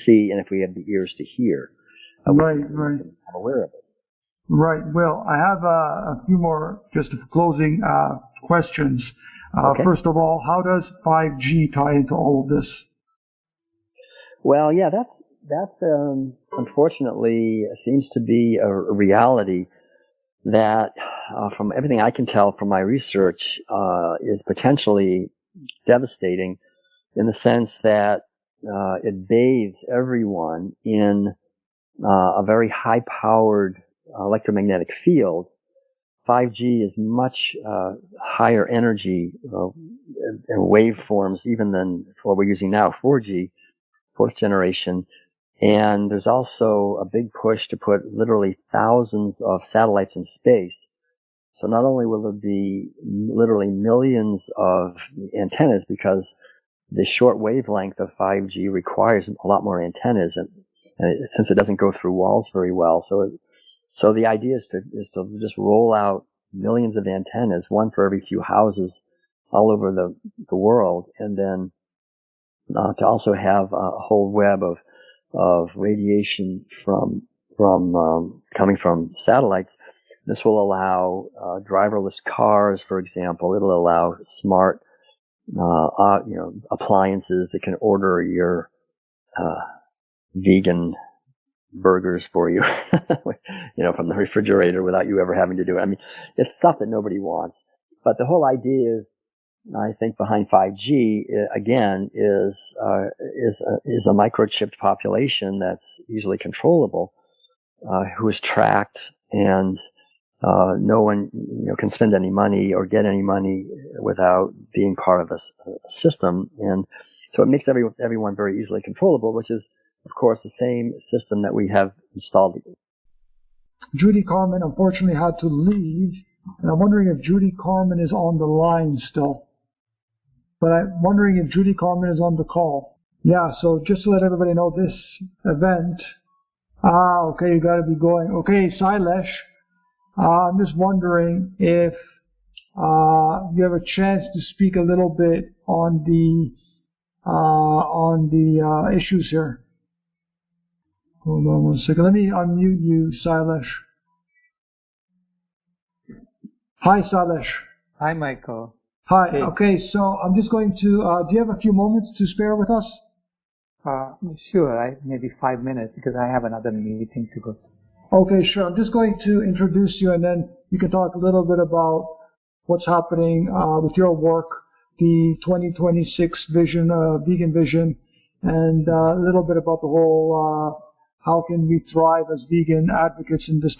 see and if we have the ears to hear. Right. I'm aware of it. Right. Well, I have a few more just closing questions. Okay. First of all, how does 5G tie into all of this? Well, yeah, that's unfortunately seems to be a reality that, from everything I can tell from my research, is potentially devastating in the sense that it bathes everyone in a very high-powered electromagnetic field. 5G is much higher energy and waveforms even than what we're using now, 4G, fourth generation. And there's also a big push to put literally thousands of satellites in space. So not only will there be literally millions of antennas, because the short wavelength of 5G requires a lot more antennas, and since it doesn't go through walls very well, so the idea is to just roll out millions of antennas, one for every few houses all over the world, and then to also have a whole web of radiation from coming from satellites. This will allow driverless cars, for example. It'll allow smart appliances that can order your vegan burgers for you, from the refrigerator without you ever having to do it. I mean, it's stuff that nobody wants. But the whole idea is, I think, behind 5G again is a microchipped population that's easily controllable, who is tracked, and no one can spend any money or get any money without being part of a system, and so it makes everyone very easily controllable, which is, of course, the same system that we have installed. Judy Carmen unfortunately had to leave, and I'm wondering if Judy Carmen is on the line still. But I'm wondering if Judy Carmen is on the call. Yeah, so just to let everybody know, this event Okay, you got to be going. Okay, Sailesh, I'm just wondering if you have a chance to speak a little bit on the issues here. Hold on one second. Let me unmute you, Sailesh. Hi, Sailesh. Hi, Michael. Hi. Hey. Okay, so I'm just going to. Do you have a few moments to spare with us? Sure. Maybe 5 minutes because I have another meeting to go to. Okay, sure. I'm just going to introduce you, and then you can talk a little bit about what's happening with your work, the 2026 vision, vegan vision, and a little bit about the whole how can we thrive as vegan advocates in this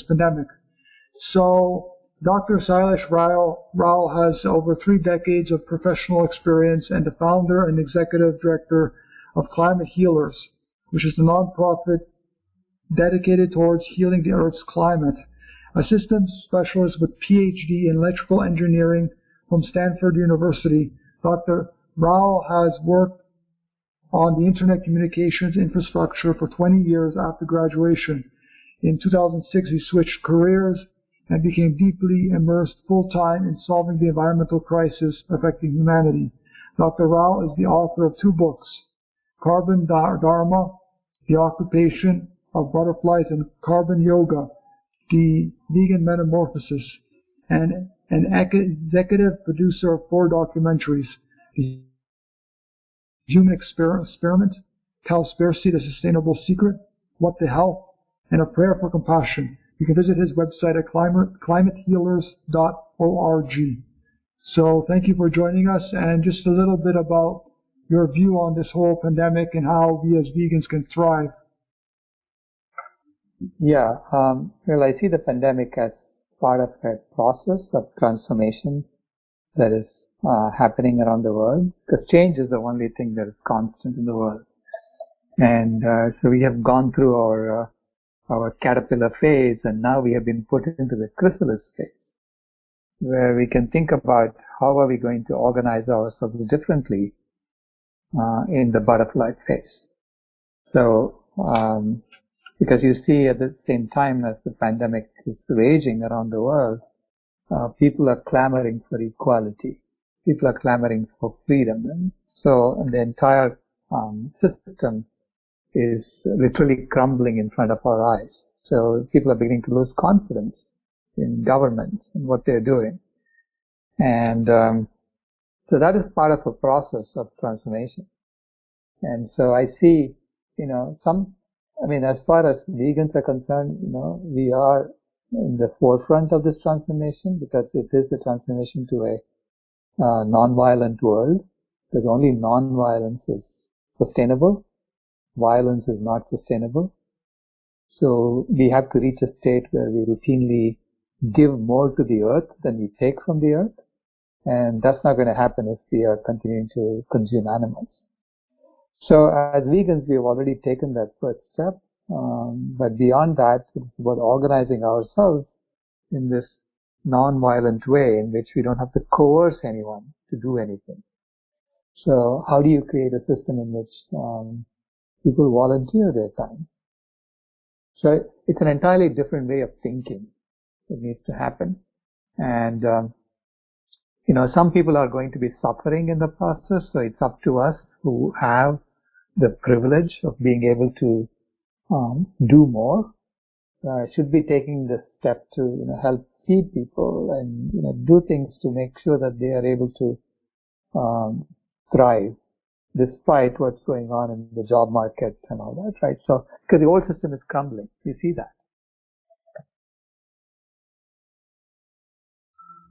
pandemic. So, Dr. Sailesh Rao has over 3 decades of professional experience and the founder and executive director of Climate Healers, which is a nonprofit dedicated towards healing the Earth's climate. A systems specialist with PhD in electrical engineering from Stanford University, Dr. Rao has worked on the internet communications infrastructure for 20 years after graduation. In 2006, he switched careers and became deeply immersed full-time in solving the environmental crisis affecting humanity. Dr. Rao is the author of 2 books, Carbon Dharma, The Occupation of Butterflies, and Carbon Yoga, The Vegan Metamorphosis, and an executive producer of 4 documentaries, The Human Experiment, Cowspiracy, The Sustainable Secret, What the Health, and A Prayer for Compassion. You can visit his website at climatehealers.org. So thank you for joining us, and just a little bit about your view on this whole pandemic and how we as vegans can thrive. Yeah, well, I see the pandemic as part of a process of transformation that is happening around the world, because change is the only thing that is constant in the world. And so we have gone through our caterpillar phase, and now we have been put into the chrysalis phase, where we can think about how are we going to organize ourselves differently in the butterfly phase. So, because you see at the same time as the pandemic is raging around the world, people are clamoring for equality. People are clamoring for freedom. And so the entire system is literally crumbling in front of our eyes. So people are beginning to lose confidence in governments and what they're doing. And so that is part of a process of transformation. And so I see, as far as vegans are concerned, we are in the forefront of this transformation because it is the transformation to a non-violent world, because only non-violence is sustainable. Violence is not sustainable. So we have to reach a state where we routinely give more to the earth than we take from the earth. And that's not going to happen if we are continuing to consume animals. So as vegans, we have already taken that first step. But beyond that, it's about organizing ourselves in this non-violent way in which we don't have to coerce anyone to do anything. So how do you create a system in which people volunteer their time? So it's an entirely different way of thinking that needs to happen. And, some people are going to be suffering in the process. So it's up to us who have the privilege of being able to do more. Should be taking the step to, help feed people and, do things to make sure that they are able to thrive despite what's going on in the job market and all that, right? So, because the old system is crumbling, you see that.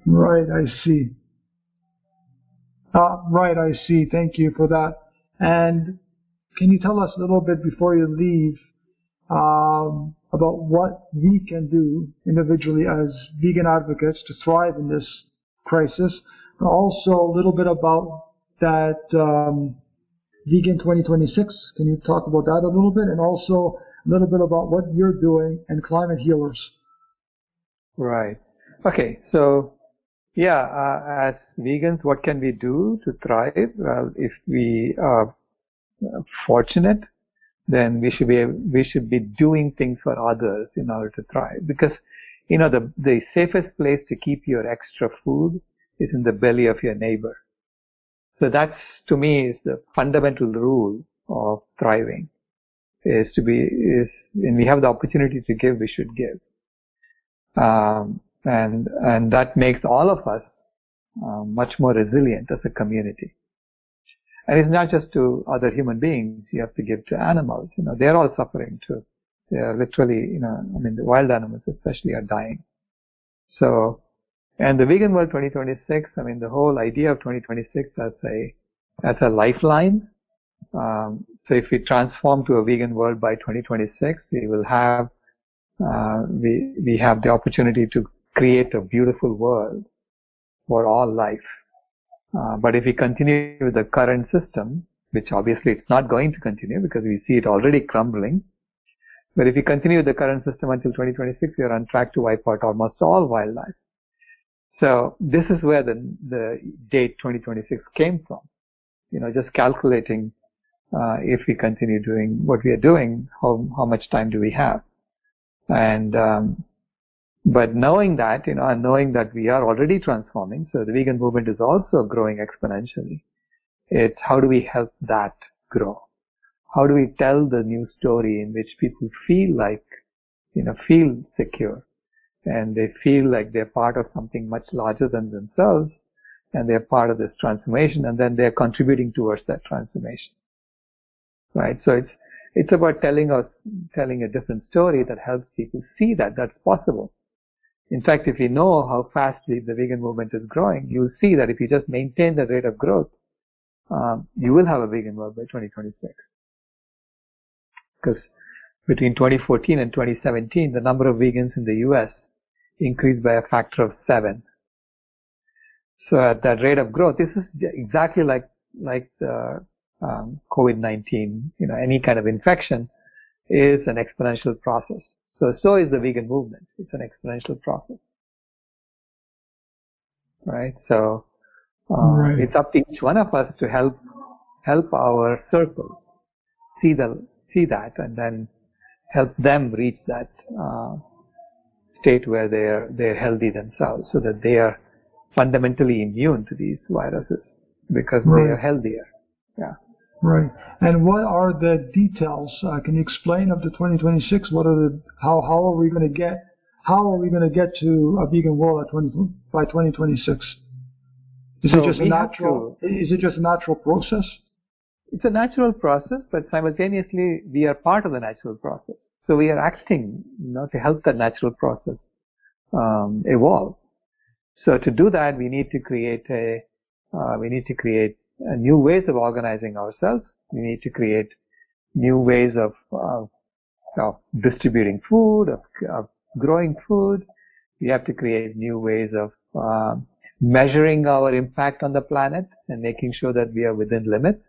Right, I see. Right, I see. Thank you for that. And can you tell us a little bit before you leave about what we can do individually as vegan advocates to thrive in this crisis? And also a little bit about that Vegan 2026. Can you talk about that a little bit? And also a little bit about what you're doing and Climate Healers. Right. Okay. So, as vegans, what can we do to thrive? Well, if we are fortunate then we should be doing things for others in order to thrive. Because, the safest place to keep your extra food is in the belly of your neighbor. So that's, to me, is the fundamental rule of thriving, is when we have the opportunity to give, we should give. And that makes all of us much more resilient as a community. And it's not just to other human beings. You have to give to animals. They're all suffering too. They are literally, the wild animals especially are dying. So, and the Vegan World 2026, the whole idea of 2026 as a lifeline. So if we transform to a vegan world by 2026, we will have, we have the opportunity to create a beautiful world for all life. But if we continue with the current system, which obviously it's not going to continue because we see it already crumbling, but if we continue with the current system until 2026, we are on track to wipe out almost all wildlife. So this is where the date 2026 came from. Just calculating if we continue doing what we are doing, how much time do we have? And but knowing that, and knowing that we are already transforming, so the vegan movement is also growing exponentially. It's how do we help that grow? How do we tell the new story in which people feel like, feel secure, and they feel like they're part of something much larger than themselves, and they're part of this transformation, and then they're contributing towards that transformation, right? So it's about telling a different story that helps people see that that's possible. In fact, if you know how fast the vegan movement is growing, you'll see that if you just maintain the rate of growth, you will have a vegan world by 2026. Because between 2014 and 2017, the number of vegans in the US increased by a factor of 7. So at that rate of growth, this is exactly like the COVID-19, any kind of infection is an exponential process. So is the vegan movement. It's an exponential process, right? So it's up to each one of us to help our circles see that, and then help them reach that state where they're healthy themselves, so that they are fundamentally immune to these viruses because they are healthier. Yeah. Right. And what are the details? Can you explain of the 2026? How are we going to get to a vegan world by 2026? Is it just a natural process? It's a natural process, but simultaneously we are part of the natural process. So we are acting, to help that natural process evolve. So to do that, we need to create new ways of organizing ourselves. We need to create new ways of distributing food, of growing food. We have to create new ways of measuring our impact on the planet and making sure that we are within limits.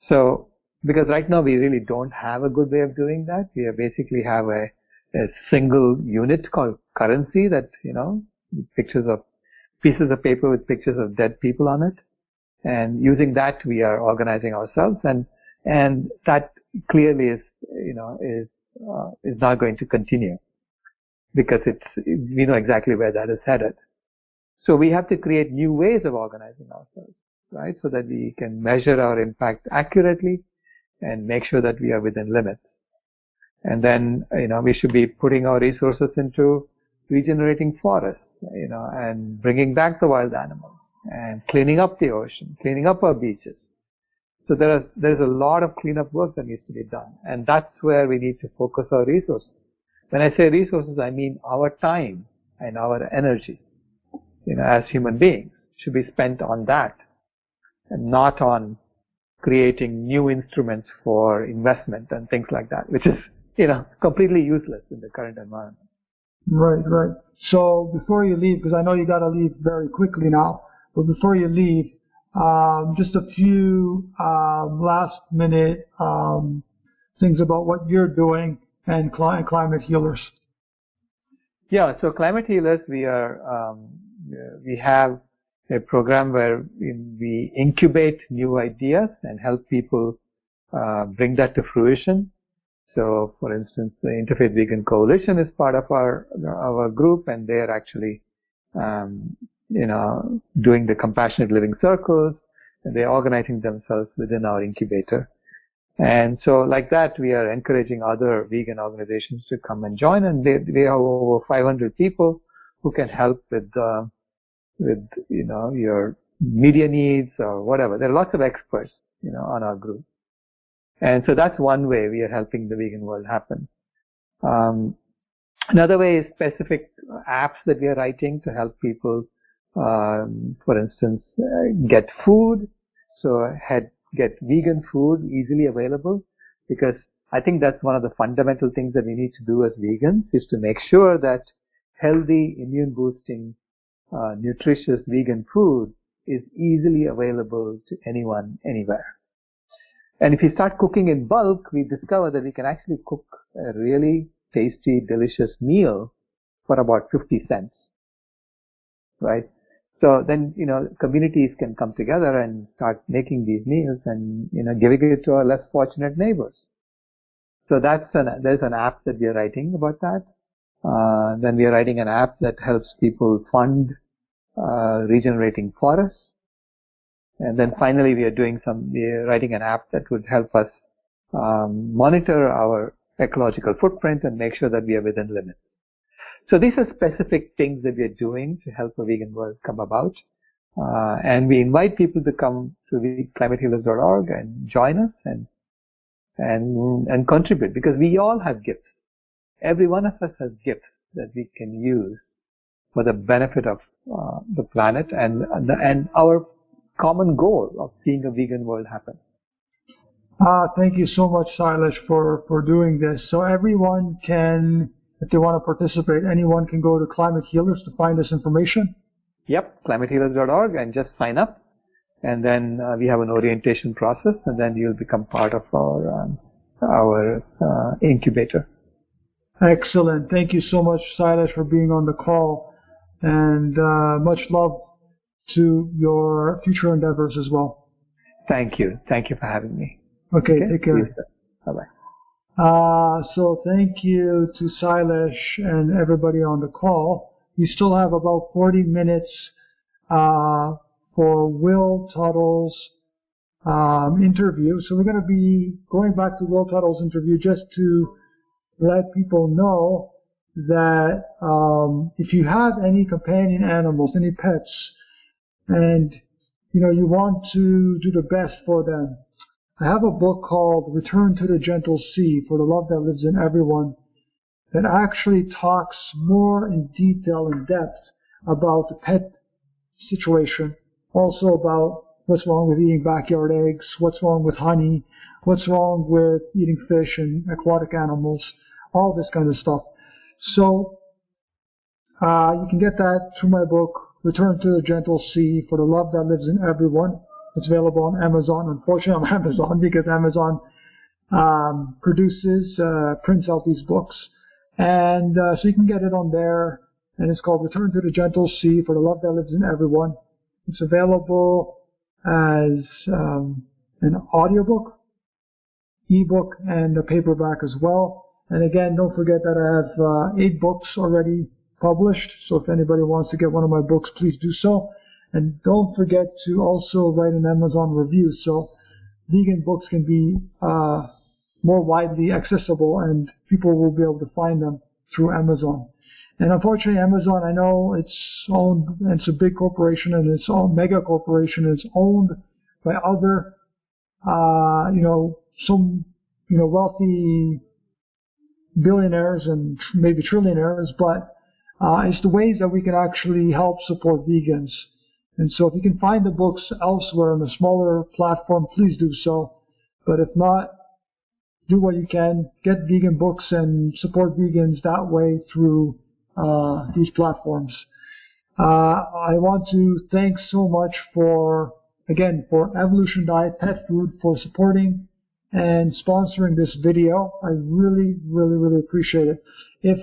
So, because right now we really don't have a good way of doing that. We basically have a single unit called currency that, pictures of pieces of paper with pictures of dead people on it. And using that, we are organizing ourselves, and that clearly is not going to continue because we know exactly where that is headed. So we have to create new ways of organizing ourselves, right? So that we can measure our impact accurately and make sure that we are within limits. And then, we should be putting our resources into regenerating forests, and bringing back the wild animals, and cleaning up the ocean, cleaning up our beaches. So there's a lot of cleanup work that needs to be done, and that's where we need to focus our resources. When I say resources, I mean our time and our energy, as human beings should be spent on that, and not on creating new instruments for investment and things like that, which is, completely useless in the current environment. Right. So before you leave, because I know you got to leave very quickly now, but before you leave, just a few last minute things about what you're doing and climate healers. Yeah, so climate healers, we have a program where we incubate new ideas and help people bring that to fruition. So, for instance, the Interfaith Vegan Coalition is part of our group, and they're actually, doing the compassionate living circles, and they're organizing themselves within our incubator. And so, like that, we are encouraging other vegan organizations to come and join, and they have over 500 people who can help with your media needs or whatever. There are lots of experts, on our group. And so that's one way we are helping the vegan world happen. Another way is specific apps that we are writing to help people, for instance, get food. So get vegan food easily available, because I think that's one of the fundamental things that we need to do as vegans, is to make sure that healthy, immune boosting, nutritious vegan food is easily available to anyone, anywhere. And if you start cooking in bulk, we discover that we can actually cook a really tasty, delicious meal for about 50 cents, right? So then, communities can come together and start making these meals and, giving it to our less fortunate neighbors. So there's an app that we are writing about that. Then we are writing an app that helps people fund regenerating forests. And then finally, we are writing an app that would help us monitor our ecological footprint and make sure that we are within limits. So these are specific things that we are doing to help the vegan world come about. And we invite people to come to climatehealers.org and join us and contribute, because we all have gifts. Every one of us has gifts that we can use for the benefit of the planet and our common goal of seeing a vegan world happen. Thank you so much, Sailesh, for doing this. So everyone can, if they want to participate, anyone can go to Climate Healers to find this information? Yep, climatehealers.org, and just sign up. And then we have an orientation process, and then you'll become part of our incubator. Excellent. Thank you so much, Sailesh, for being on the call. And much love to your future endeavors as well. Thank you. Thank you for having me. Okay, take care. Bye-bye. So thank you to Sailesh and everybody on the call. We still have about 40 minutes for Will Tuttle's interview. So we're going to be going back to Will Tuttle's interview just to let people know that if you have any companion animals, any pets, and you want to do the best for them, I have a book called Return to the Gentle Sea, for the Love That Lives in Everyone, that actually talks more in detail and depth about the pet situation, also about what's wrong with eating backyard eggs, what's wrong with honey, what's wrong with eating fish and aquatic animals, all this kind of stuff. So you can get that through my book, Return to the Gentle Sea, for the Love That Lives in Everyone. It's available on Amazon. Unfortunately, on Amazon, because Amazon prints out these books. And so you can get it on there. And it's called Return to the Gentle Sea, for the Love That Lives in Everyone. It's available as an audiobook, ebook, and a paperback as well. And again, don't forget that I have 8 books already published. So if anybody wants to get one of my books, please do so. And don't forget to also write an Amazon review, so vegan books can be more widely accessible and people will be able to find them through Amazon. And unfortunately, Amazon, I know it's a big corporation, and it's own mega corporation. It's owned by other, some, wealthy billionaires and maybe trillionaires, but it's the ways that we can actually help support vegans. And so if you can find the books elsewhere on a smaller platform, please do so. But if not, do what you can. Get vegan books and support vegans that way through these platforms. I want to thank so much for Evolution Diet Pet Food for supporting and sponsoring this video. I really, really, really appreciate it. If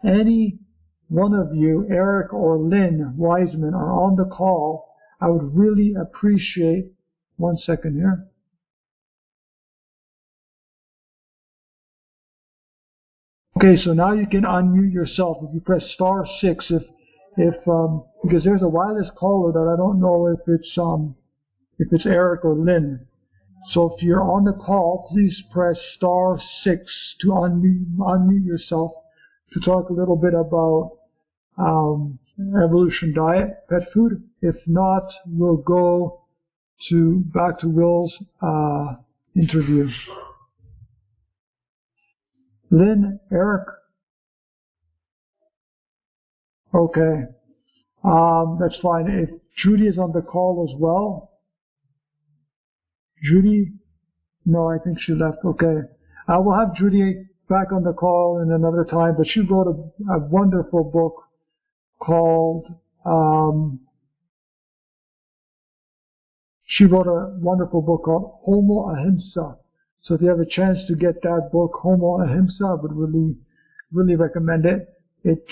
any one of you, Eric or Lynn Wiseman, are on the call, I would really appreciate, one second here. Okay, so now you can unmute yourself if you press *6. If because there's a wireless caller that I don't know if it's Eric or Lynn. So if you're on the call, please press *6 to unmute yourself to talk a little bit about evolution diet, pet food. If not, we'll go back to Will's interview. Lynn, Eric. Okay. That's fine. If Judy is on the call as well. Judy? No, I think she left. Okay. We'll have Judy back on the call in another time, but she wrote a wonderful book called, Homo Ahimsa. So if you have a chance to get that book, Homo Ahimsa, I would really, really recommend it. It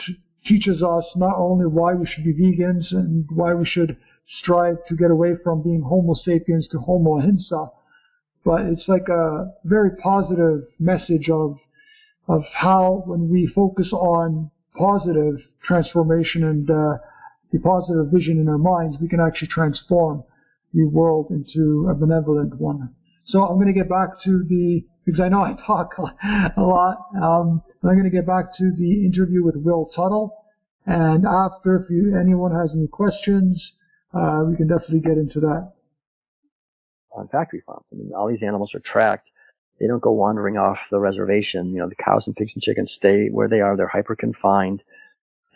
teaches us not only why we should be vegans and why we should strive to get away from being Homo sapiens to Homo Ahimsa, but it's like a very positive message of how when we focus on positive transformation and the positive vision in our minds, we can actually transform the world into a benevolent one. So I'm going to get back to because I know I talk a lot, I'm going to get back to the interview with Will Tuttle. And after, if anyone has any questions, we can definitely get into that. On factory farms, I mean, all these animals are tracked. They don't go wandering off the reservation. You know, the cows and pigs and chickens stay where they are. They're hyper confined.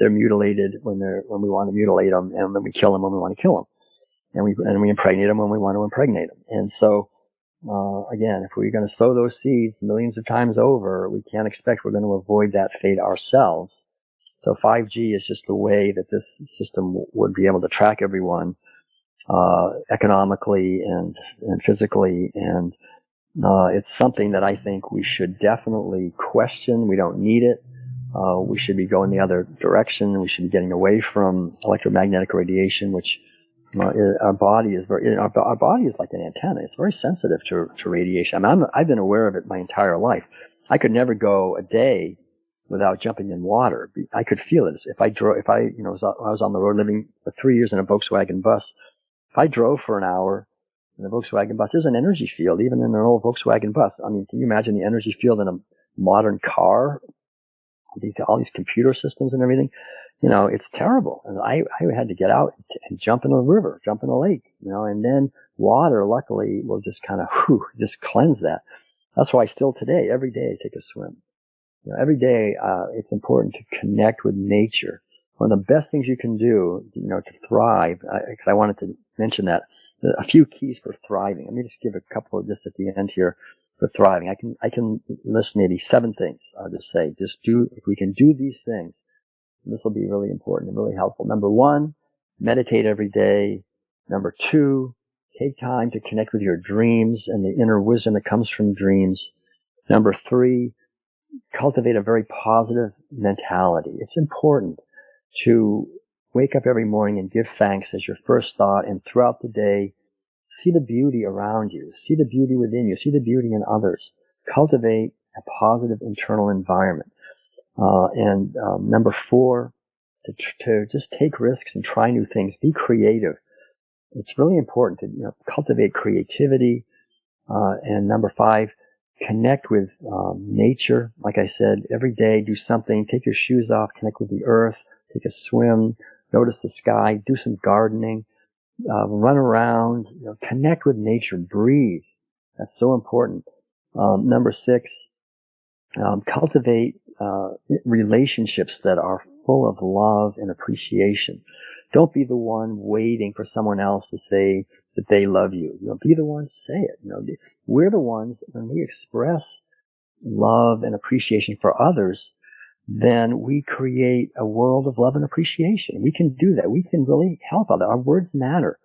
They're mutilated when we want to mutilate them, and then we kill them when we want to kill them, and we impregnate them when we want to impregnate them. And so, again, if we're going to sow those seeds millions of times over, we can't expect we're going to avoid that fate ourselves. So 5G is just the way that this system would be able to track everyone economically and physically, and it's something that I think we should definitely question. We don't need it. We should be going the other direction. We should be getting away from electromagnetic radiation, which our body is like an antenna. It's very sensitive to radiation. I mean, I've been aware of it my entire life. I could never go a day without jumping in water. I could feel it. I was on the road living for 3 years in a Volkswagen bus. If I drove for an hour in a Volkswagen bus, there's an energy field even in an old Volkswagen bus. I mean, can you imagine the energy field in a modern car? All these computer systems and everything. You know, it's terrible. And I had to get out and jump in a river, jump in a lake, you know, and then water, luckily, will just kind of, just cleanse that. That's why still today, every day I take a swim. You know, every day, it's important to connect with nature. One of the best things you can do, you know, to thrive, because I wanted to mention that, a few keys for thriving. Let me just give a couple of just at the end here for thriving. I can list maybe 7 things. I'll just say, if we can do these things, this will be really important and really helpful. Number 1, meditate every day. Number 2, take time to connect with your dreams and the inner wisdom that comes from dreams. Number 3, cultivate a very positive mentality. It's important to wake up every morning and give thanks as your first thought, and throughout the day, see the beauty around you, see the beauty within you, see the beauty in others. Cultivate a positive internal environment. And number 4, to just take risks and try new things. Be creative. It's really important to cultivate creativity. And number 5, connect with nature. Like I said, every day do something. Take your shoes off. Connect with the earth. Take a swim. Notice the sky. Do some gardening. Run around. Connect with nature. Breathe. That's so important. Number 6, cultivate relationships that are full of love and appreciation. Don't be the one waiting for someone else to say that they love you. Be the one to say it. We're the ones, when we express love and appreciation for others, then we create a world of love and appreciation. We can do that. We can really help others. Our words matter.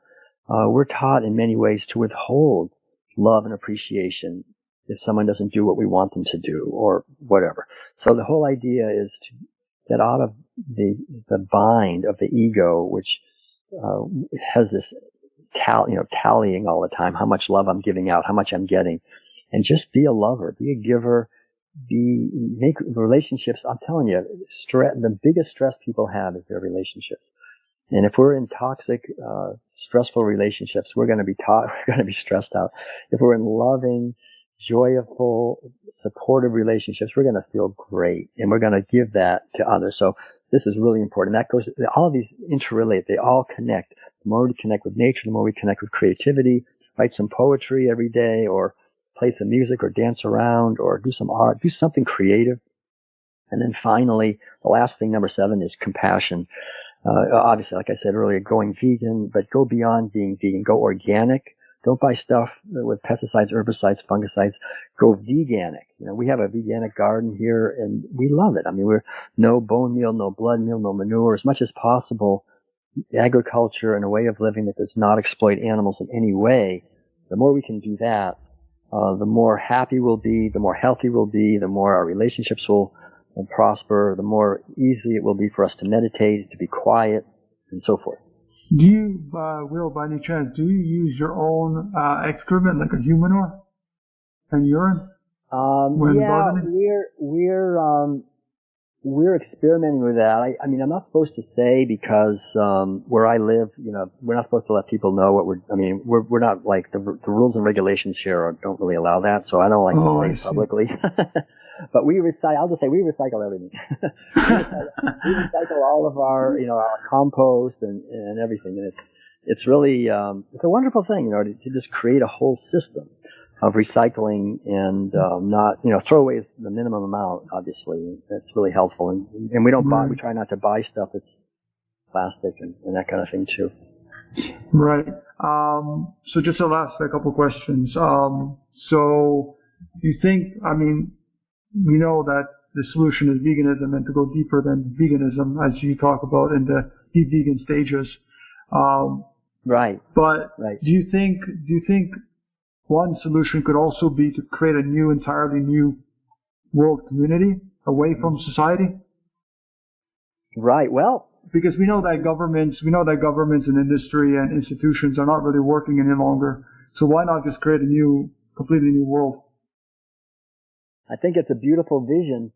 We're taught in many ways to withhold love and appreciation if someone doesn't do what we want them to do or whatever. So the whole idea is to get out of the bind of the ego, which has this tallying all the time, how much love I'm giving out, how much I'm getting, and just be a lover, be a giver, make relationships. I'm telling you, the biggest stress people have is their relationships. And if we're in toxic, stressful relationships, we're going to be we're going to be stressed out. If we're in loving, joyful, supportive relationships, we're going to feel great, and we're going to give that to others. So this is really important. That goes, all of these interrelate. They all connect. The more we connect with nature, the more we connect with creativity. Write some poetry every day, or play some music, or dance around, or do some art. Do something creative. And then finally, the last thing, number 7, is compassion. Obviously, like I said earlier, going vegan, but go beyond being vegan. Go organic. Don't buy stuff with pesticides, herbicides, fungicides. Go veganic. We have a veganic garden here, and we love it. I mean, we're no bone meal, no blood meal, no manure. As much as possible, agriculture and a way of living that does not exploit animals in any way. The more we can do that, the more happy we'll be, the more healthy we'll be, the more our relationships will prosper, the more easy it will be for us to meditate, to be quiet, and so forth. Do you, Will, by any chance, do you use your own excrement, like a human manure and urine? When gardening? We're experimenting with that. I mean, I'm not supposed to say because where I live, we're not supposed to let people know what we're not like the rules and regulations here don't really allow that, so I don't like to say publicly. But we recycle. I'll just say we recycle everything. we recycle all of our, our compost and everything, and it's really it's a wonderful thing, to just create a whole system of recycling and not, throw away the minimum amount. Obviously, that's really helpful, and we don't buy. We try not to buy stuff that's plastic and that kind of thing too. Right. So just the last couple questions. So you think? I mean, we know that the solution is veganism, and to go deeper than veganism, as you talk about in the deep vegan stages. Right. But right. Do you think one solution could also be to create entirely new world community away from society? Right. Well, because we know that governments and industry and institutions are not really working any longer. So why not just create a completely new world? I think it's a beautiful vision,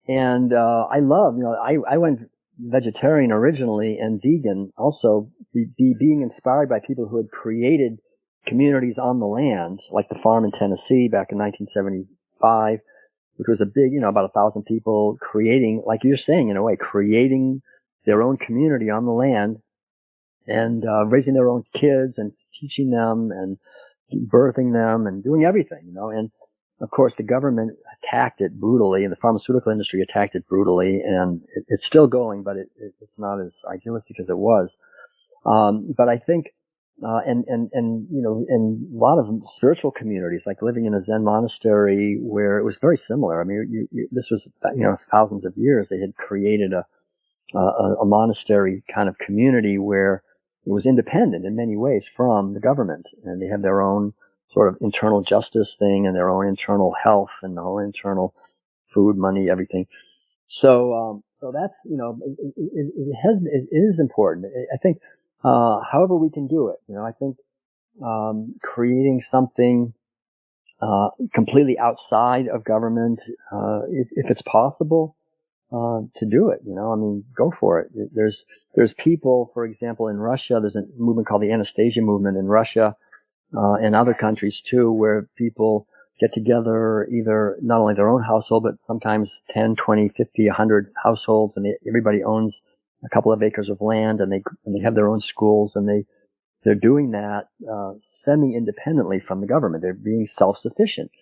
and I love. I went vegetarian originally and vegan also, being inspired by people who had created communities on the land, like the farm in Tennessee back in 1975, which was a big, about 1,000 people creating, like you're saying, in a way, creating their own community on the land and raising their own kids and teaching them and birthing them and doing everything, and of course the government attacked it brutally, and the pharmaceutical industry attacked it brutally, and it's still going, but it's not as idealistic as it was. But I think and a lot of spiritual communities, like living in a Zen monastery where it was very similar. I mean, this was, thousands of years. They had created a monastery kind of community where it was independent in many ways from the government, and they have their own sort of internal justice thing and their own internal health and their own internal food, money, everything. So that's, it is important. I think, however we can do it, I think, creating something, completely outside of government, if it's possible, to do it, go for it. There's people, for example, in Russia, there's a movement called the Anastasia movement in Russia, and other countries too, where people get together, either not only their own household, but sometimes 10, 20, 50, 100 households, and everybody owns a couple of acres of land, and they have their own schools, and they're doing that semi-independently from the government. They're being self-sufficient.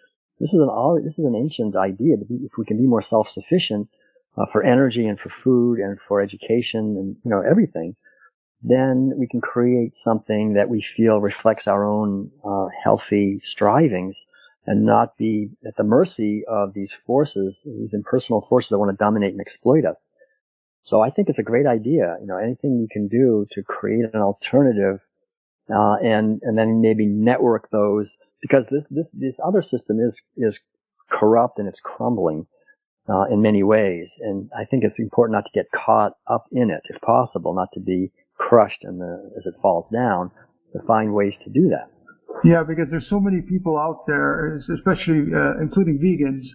This is an ancient idea. If we can be more self-sufficient for energy and for food and for education and everything, then we can create something that we feel reflects our own healthy strivings, and not be at the mercy of these forces, these impersonal forces that want to dominate and exploit us. So I think it's a great idea. Anything you can do to create an alternative, and then maybe network those, because this other system is corrupt and it's crumbling in many ways. And I think it's important not to get caught up in it, if possible, not to be crushed as it falls down, to find ways to do that. Yeah, because there's so many people out there, especially including vegans,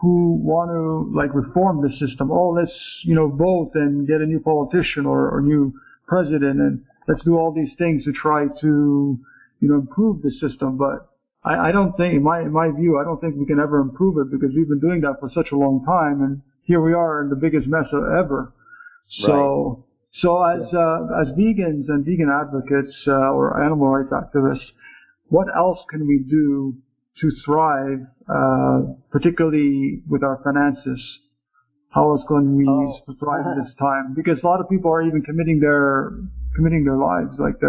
who want to like reform the system. Oh, let's, vote and get a new politician or new president, and let's do all these things to try to, improve the system. But I don't think, in my view, I don't think we can ever improve it, because we've been doing that for such a long time, and here we are in the biggest mess ever. So, as vegans and vegan advocates or animal rights activists, what else can we do to thrive, particularly with our finances? How else can we thrive in this time? Because a lot of people are even committing their lives, like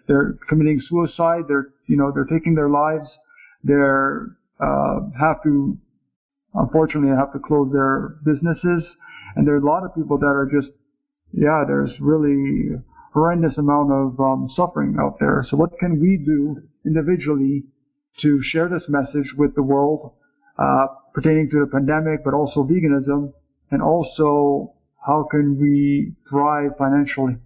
they're committing suicide. They're taking their lives. They're unfortunately have to close their businesses, and there are a lot of people that are just, there's really horrendous amount of suffering out there. So what can we do individually to share this message with the world, pertaining to the pandemic, but also veganism, and also how can we thrive financially?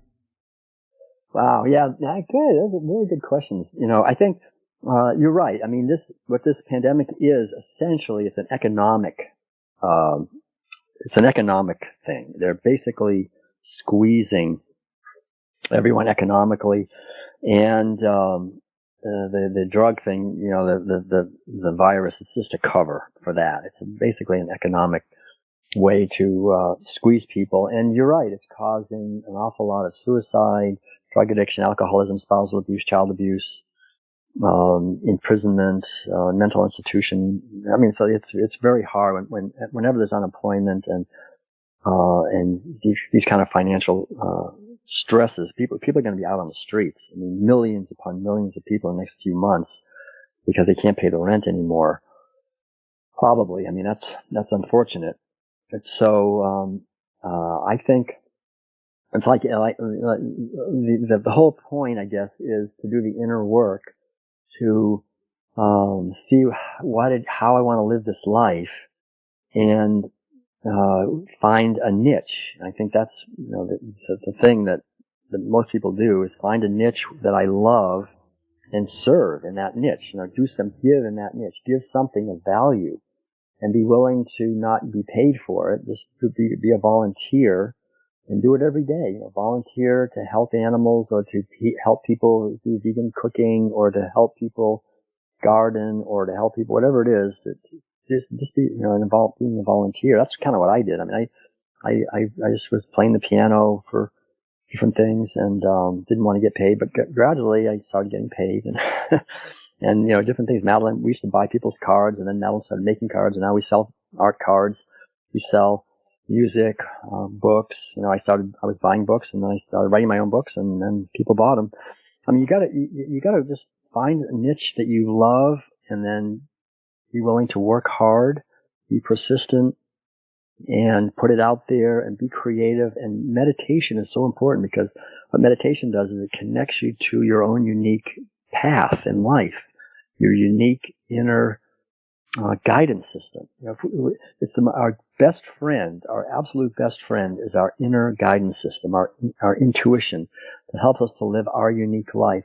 Wow, yeah, good. Those are really good questions. I think you're right. I mean, what this pandemic is essentially, it's an economic thing. They're basically squeezing everyone economically, and the drug thing, the virus is just a cover for that. It's basically an economic way to squeeze people. And you're right, it's causing an awful lot of suicide, drug addiction, alcoholism, spousal abuse, child abuse, imprisonment, mental institution. I mean, so it's very hard whenever there's unemployment and these kind of financial stresses. People are going to be out on the streets. I mean, millions upon millions of people in the next few months because they can't pay the rent anymore. Probably. I mean, that's unfortunate. So I think it's like the whole point, I guess, is to do the inner work to see how I want to live this life and find a niche. I think that's the thing that most people do is find a niche that I love and serve in that niche. Give in that niche, give something of value, and be willing to not be paid for it. Just to be a volunteer and do it every day. Volunteer to help animals or to help people do vegan cooking or to help people garden or to help people, whatever it is. Just be involved, being a volunteer. That's kind of what I did. I mean, I just was playing the piano for different things and didn't want to get paid, but gradually I started getting paid and different things. Madeline, we used to buy people's cards, and then Madeline started making cards, and now we sell art cards. We sell music, books. I was buying books, and then I started writing my own books, and then people bought them. I mean, you gotta just find a niche that you love, and then be willing to work hard, be persistent, and put it out there and be creative. And meditation is so important, because what meditation does is it connects you to your own unique path in life, your unique inner guidance system. It's our best friend, our absolute best friend is our inner guidance system, our intuition that helps us to live our unique life.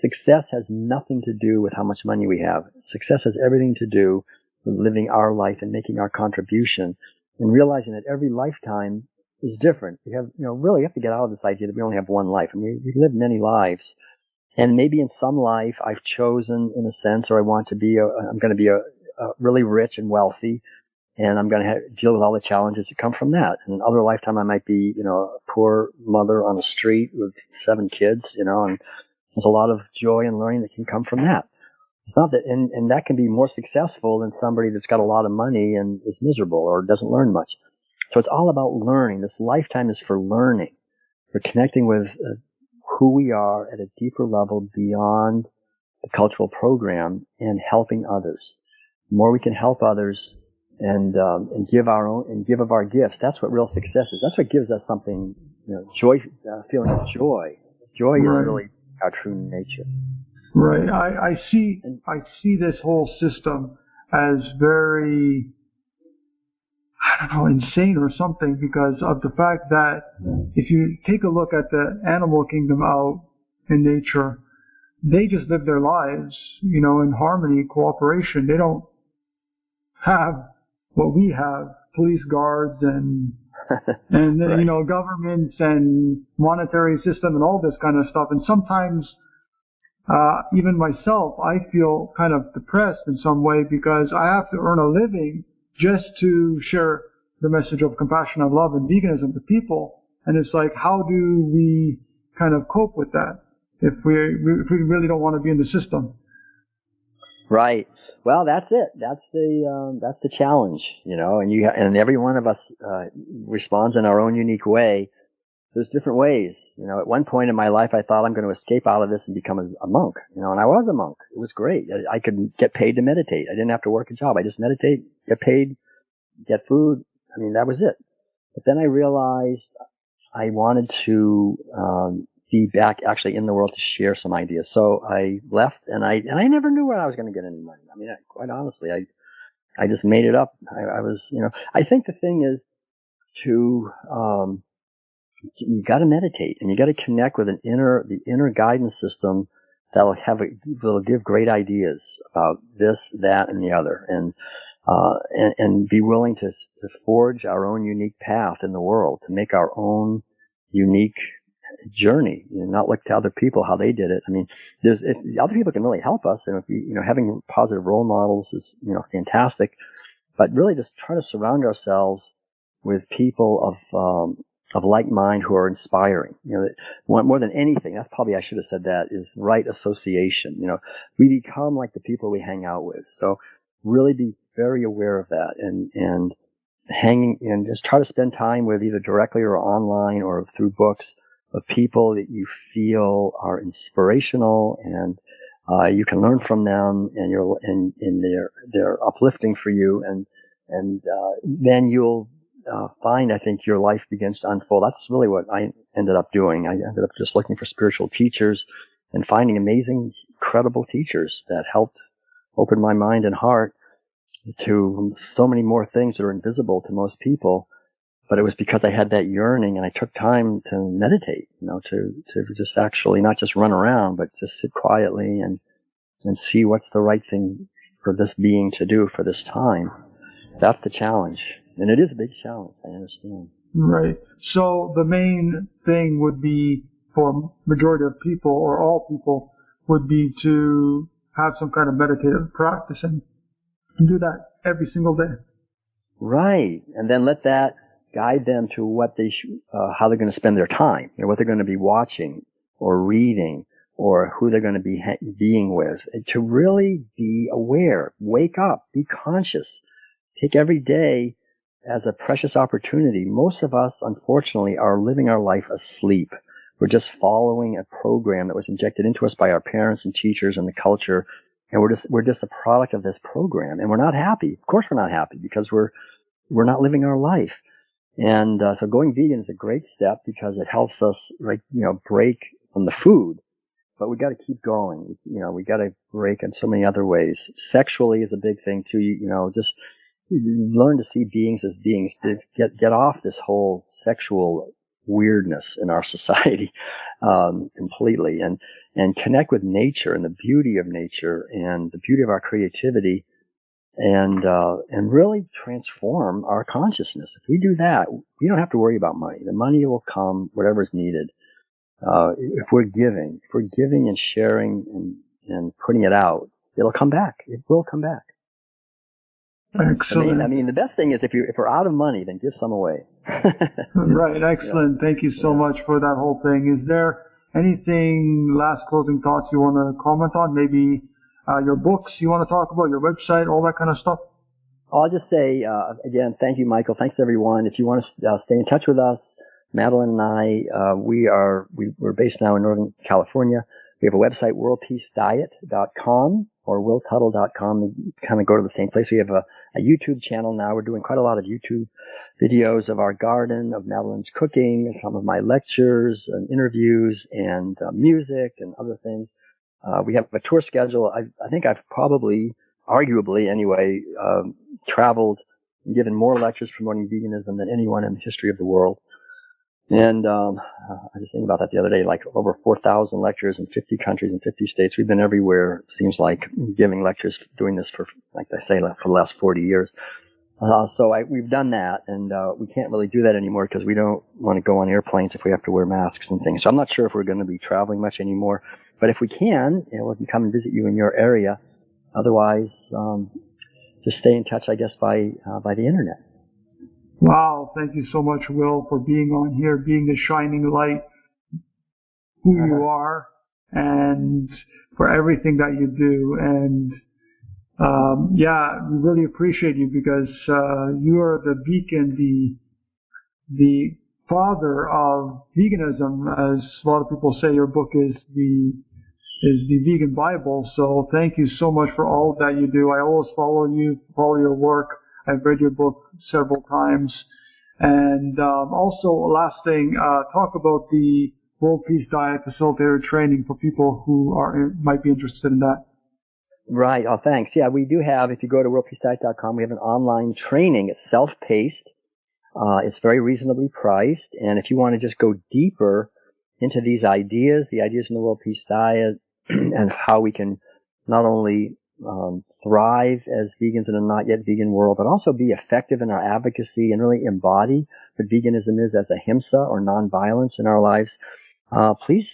Success has nothing to do with how much money we have. Success has everything to do with living our life and making our contribution and realizing that every lifetime is different. You have, really you have to get out of this idea that we only have one life. I mean, we live many lives. And maybe in some life I've chosen, in a sense, or I'm going to be a really rich and wealthy, and I'm going to deal with all the challenges that come from that. And in another lifetime I might be, a poor mother on the street with 7 kids, and there's a lot of joy and learning that can come from that. It's not that, and that can be more successful than somebody that's got a lot of money and is miserable or doesn't learn much. So it's all about learning. This lifetime is for learning, for connecting with who we are at a deeper level beyond the cultural program and helping others. The more we can help others and give of our gifts, that's what real success is. That's what gives us something, joy, feeling of joy. Joy is really our true nature. Right. I see this whole system as very, insane or something, because of the fact that if you take a look at the animal kingdom out in nature, they just live their lives, in harmony, cooperation. They don't have what we have, police guards and right. You know, governments and monetary system and all this kind of stuff. And sometimes, even myself, I feel kind of depressed in some way because I have to earn a living just to share the message of compassion and love and veganism to people. And it's like, how do we kind of cope with that if we really don't want to be in the system? Right. Well, that's it. That's the challenge, you know, and every one of us, responds in our own unique way. There's different ways. You know, at one point in my life, I thought I'm going to escape out of this and become a monk, you know, and I was a monk. It was great. I could get paid to meditate. I didn't have to work a job. I just meditate, get paid, get food. I mean, that was it. But then I realized I wanted to, be back actually in the world to share some ideas. So I left and I never knew where I was going to get any money. I mean, quite honestly, I just made it up. I was, you know, I think the thing is to, you got to meditate and you got to connect with the inner guidance system that'll give great ideas about this, that, and the other. And be willing to forge our own unique path in the world, to make our own unique journey, you know, not look to other people how they did it. I mean, other people can really help us, and you know, having positive role models is, you know, fantastic. But really, just try to surround ourselves with people of like mind who are inspiring. You know, more than anything, that's probably, I should have said that, is right association. You know, we become like the people we hang out with. So really be very aware of that and just try to spend time with, either directly or online or through books, of people that you feel are inspirational and you can learn from them, and they're uplifting for you, and then you'll find, I think, your life begins to unfold. That's really what I ended up doing. I ended up just looking for spiritual teachers and finding amazing, credible teachers that helped open my mind and heart to so many more things that are invisible to most people. But it was because I had that yearning, and I took time to meditate, you know, to just actually not just run around, but just sit quietly and see what's the right thing for this being to do for this time. That's the challenge. And it is a big challenge, I understand. Right. So the main thing would be, for majority of people, or all people, would be to have some kind of meditative practice and do that every single day. Right. And then let that guide them to what how they're going to spend their time, you know, what they're going to be watching or reading, or who they're going to be being with. And to really be aware, wake up, be conscious, take every day as a precious opportunity. Most of us, unfortunately, are living our life asleep. We're just following a program that was injected into us by our parents and teachers and the culture, and we're just a product of this program, and we're not happy. Of course, we're not happy because we're not living our life. And so going vegan is a great step because it helps us, like, you know, break from the food. But we got to keep going. You know, we got to break in so many other ways. Sexually is a big thing too. You know, just learn to see beings as beings. To get off this whole sexual weirdness in our society completely, and connect with nature and the beauty of nature and the beauty of our creativity. And really transform our consciousness. If we do that, we don't have to worry about money. The money will come, whatever's needed. If we're giving and sharing and putting it out, it'll come back. It will come back. Excellent. I mean, the best thing is if we're out of money, then give some away. Right. Excellent. Thank you so much for that whole thing. Is there anything, last closing thoughts you want to comment on? Maybe your books you want to talk about, your website, all that kind of stuff? I'll just say, again, thank you, Michael. Thanks, everyone. If you want to stay in touch with us, Madeline and I, we're based now in Northern California. We have a website, worldpeacediet.com or willtuttle.com. You kind of go to the same place. We have a YouTube channel now. We're doing quite a lot of YouTube videos of our garden, of Madeline's cooking, some of my lectures and interviews and music and other things. We have a tour schedule. I think I've probably, arguably anyway, traveled and given more lectures promoting veganism than anyone in the history of the world. And I was thinking about that the other day, like over 4,000 lectures in 50 countries and 50 states. We've been everywhere, it seems like, giving lectures, doing this for, like I say, for the last 40 years. We've done that, and we can't really do that anymore because we don't want to go on airplanes if we have to wear masks and things. So I'm not sure if we're going to be traveling much anymore. But if we can, we can come and visit you in your area. Otherwise, just stay in touch, I guess, by the internet. Wow, thank you so much, Will, for being on here, being the shining light, who you are, and for everything that you do. And we really appreciate you because you are the beacon, the father of veganism, as a lot of people say. Your book is the vegan Bible. So thank you so much for all that you do. I always follow you, follow your work. I've read your book several times. And also, last thing, talk about the World Peace Diet Facilitator training for people who might be interested in that. Right. Oh, thanks. Yeah, we do have, if you go to worldpeacediet.com, we have an online training. It's self-paced. It's very reasonably priced. And if you want to just go deeper into these ideas, the ideas in the World Peace Diet, and how we can not only thrive as vegans in a not yet vegan world, but also be effective in our advocacy and really embody what veganism is as ahimsa or nonviolence in our lives, please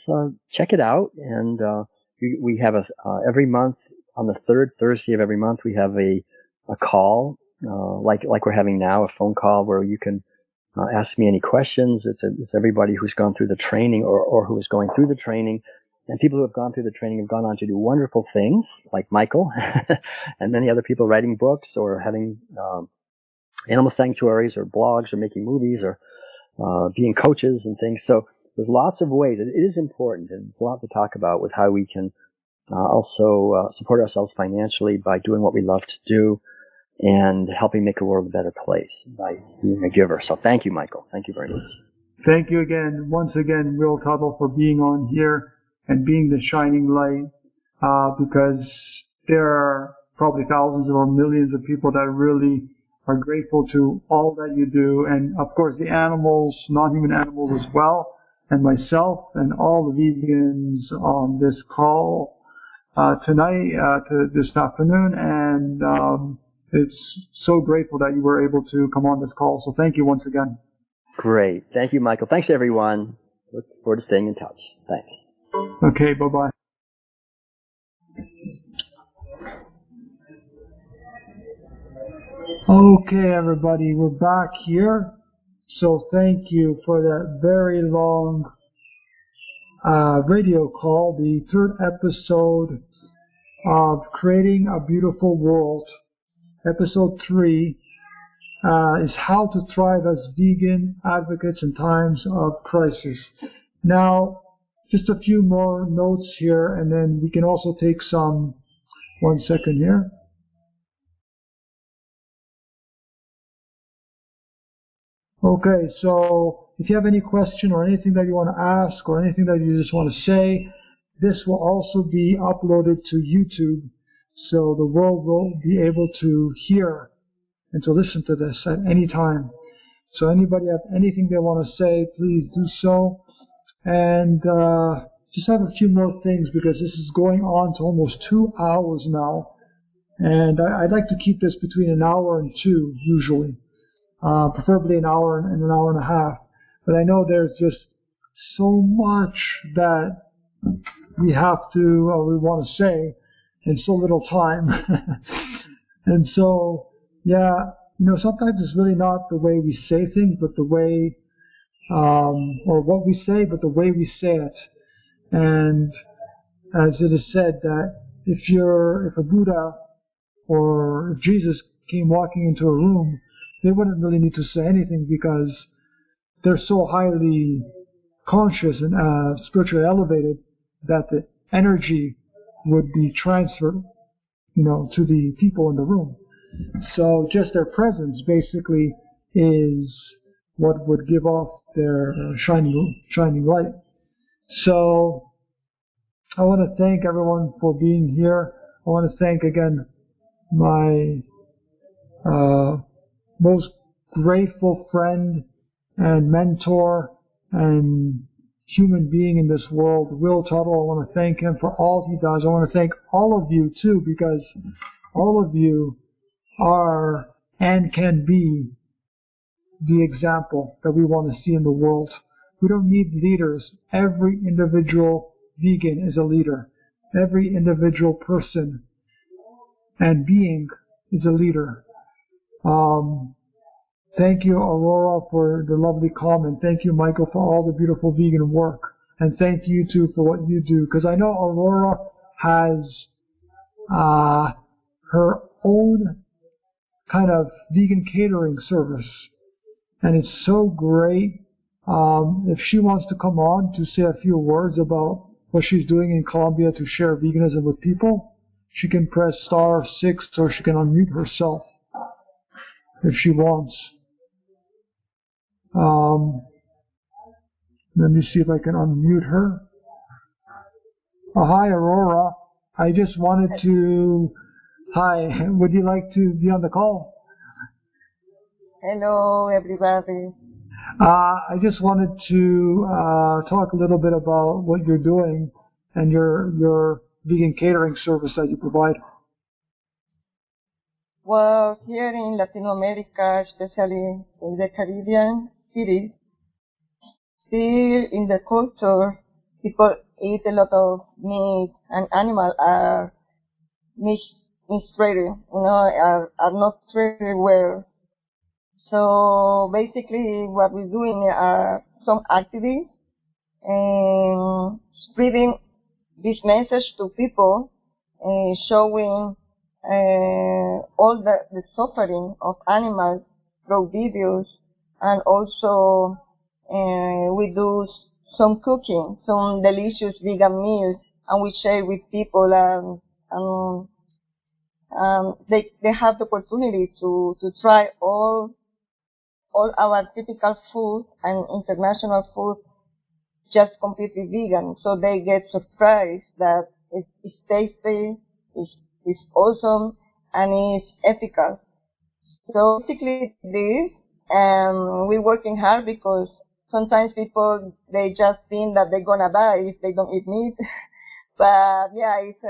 check it out. And we have every month, on the third Thursday of every month, we have a call like we're having now, a phone call where you can ask me any questions. It's everybody who's gone through the training or who is going through the training. And people who have gone through the training have gone on to do wonderful things, like Michael, and many other people writing books or having animal sanctuaries or blogs or making movies or being coaches and things. So there's lots of ways. It is important, and there's a lot to talk about with how we can also support ourselves financially by doing what we love to do and helping make the world a better place by being a giver. So thank you, Michael. Thank you very much. Thank you again, once again, Will Tuttle, for being on here and being the shining light, because there are probably thousands or millions of people that really are grateful to all that you do, and of course the animals, non-human animals as well, and myself and all the vegans on this call tonight, this afternoon, and it's so grateful that you were able to come on this call. So thank you once again. Great. Thank you, Michael. Thanks, everyone. Look forward to staying in touch. Thanks. Okay, bye-bye. Okay, everybody, we're back here. So thank you for that very long radio call, the third episode of Creating a Beautiful World. Episode 3 is how to thrive as vegan advocates in times of crisis. Now, just a few more notes here, and then we can also take some. 1 second here. Okay, so if you have any question or anything that you want to ask or anything that you just want to say, this will also be uploaded to YouTube, so the world will be able to hear and to listen to this at any time. So anybody have anything they want to say, please do so. And just have a few more things, because this is going on to almost 2 hours now. And I'd like to keep this between an hour and 2, usually. Preferably an hour and an hour and a half. But I know there's just so much that we have to, or we want to say, in so little time. And so, yeah, sometimes it's really not the way we say things, but the way, or what we say, but the way we say it. And as it is said that if a Buddha or if Jesus came walking into a room, they wouldn't really need to say anything, because they're so highly conscious and spiritually elevated that the energy would be transferred, to the people in the room. So just their presence basically is what would give off their shining light. So I want to thank everyone for being here. I want to thank again my most grateful friend and mentor and human being in this world, Will Tuttle. I want to thank him for all he does. I want to thank all of you too, because all of you are and can be the example that we want to see in the world. We don't need leaders. Every individual vegan is a leader. Every individual person and being is a leader. Thank you, Aurora, for the lovely comment. Thank you, Michael, for all the beautiful vegan work. And thank you, too, for what you do. Because I know Aurora has her own kind of vegan catering service. And it's so great. If she wants to come on to say a few words about what she's doing in Colombia to share veganism with people, she can press *6 or she can unmute herself if she wants. Let me see if I can unmute her. Hi, Aurora. I just wanted to... Hi, would you like to be on the call? Hello, everybody. I just wanted to talk a little bit about what you're doing and your vegan catering service that you provide. Well, here in Latin America, especially in the Caribbean cities, still in the culture, people eat a lot of meat and animals are mistreated, are not treated well. So basically what we're doing are some activities and spreading this message to people, showing all the suffering of animals through videos, and also we do some cooking, some delicious vegan meals, and we share with people, and they have the opportunity to try all our typical food and international food just completely vegan. So they get surprised that it's tasty, it's awesome, and it's ethical. So basically this, we're working hard because sometimes people, they just think that they're gonna die if they don't eat meat. But yeah, it's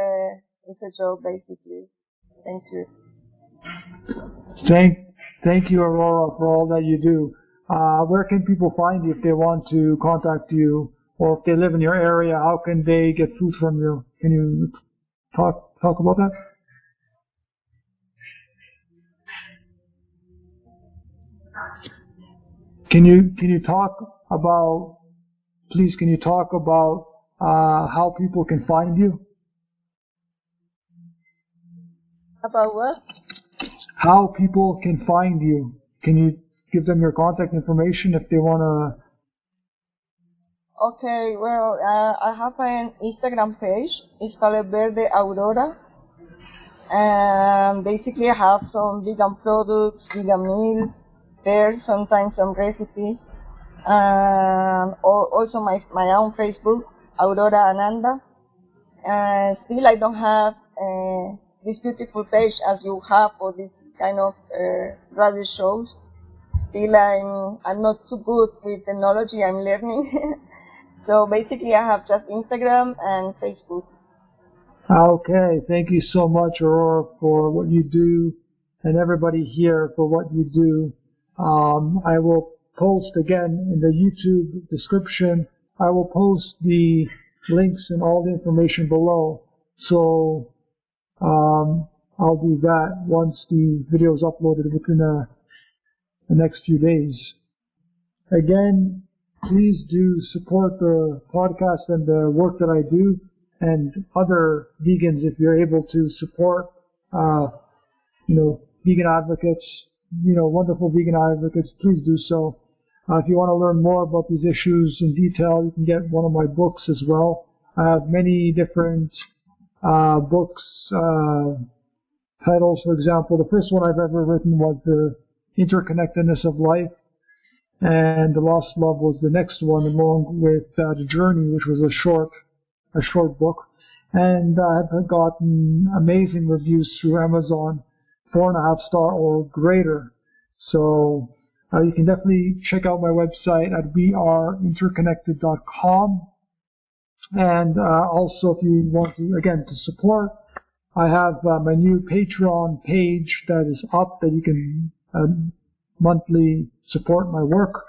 a joke basically. Thank you. Thank you, Aurora, for all that you do. Where can people find you if they want to contact you, or if they live in your area? How can they get food from you? Can you talk about that? Can you talk about, please? Can you talk about how people can find you? About what? How people can find you. Can you give them your contact information if they want to? Okay, well, I have an Instagram page. It's called Verde Aurora. And basically I have some vegan products, vegan meals there, sometimes some recipes. And also my own Facebook, Aurora Ananda. And still I don't have this beautiful page as you have for this kind of radio shows. Still I'm not too good with technology, I'm learning. So basically I have just Instagram and Facebook. Okay, thank you so much, Aurora, for what you do, and everybody here for what you do. I will post again in the YouTube description. I will post the links and all the information below. So I'll do that once the video is uploaded within the next few days. Again, please do support the podcast and the work that I do, and other vegans if you're able to support, vegan advocates, wonderful vegan advocates, please do so. If you want to learn more about these issues in detail, you can get one of my books as well. I have many different books, titles. For example, the first one I've ever written was The Interconnectedness of Life, and The Lost Love was the next one, along with The Journey, which was a short book. And I've gotten amazing reviews through Amazon, 4.5 star or greater. So you can definitely check out my website at weareinterconnected.com. And also, if you want to, again, to support, I have my new Patreon page that is up that you can monthly support my work.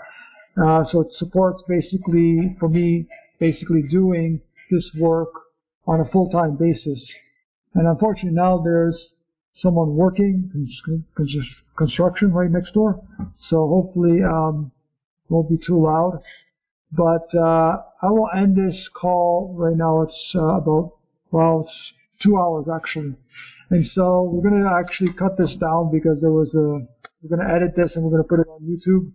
So it supports basically, for me, basically doing this work on a full-time basis. And unfortunately now there's someone working construction right next door. So hopefully, won't be too loud. But, I will end this call right now. It's, it's 2 hours actually. And so we're going to actually cut this down because we're going to edit this and we're going to put it on YouTube.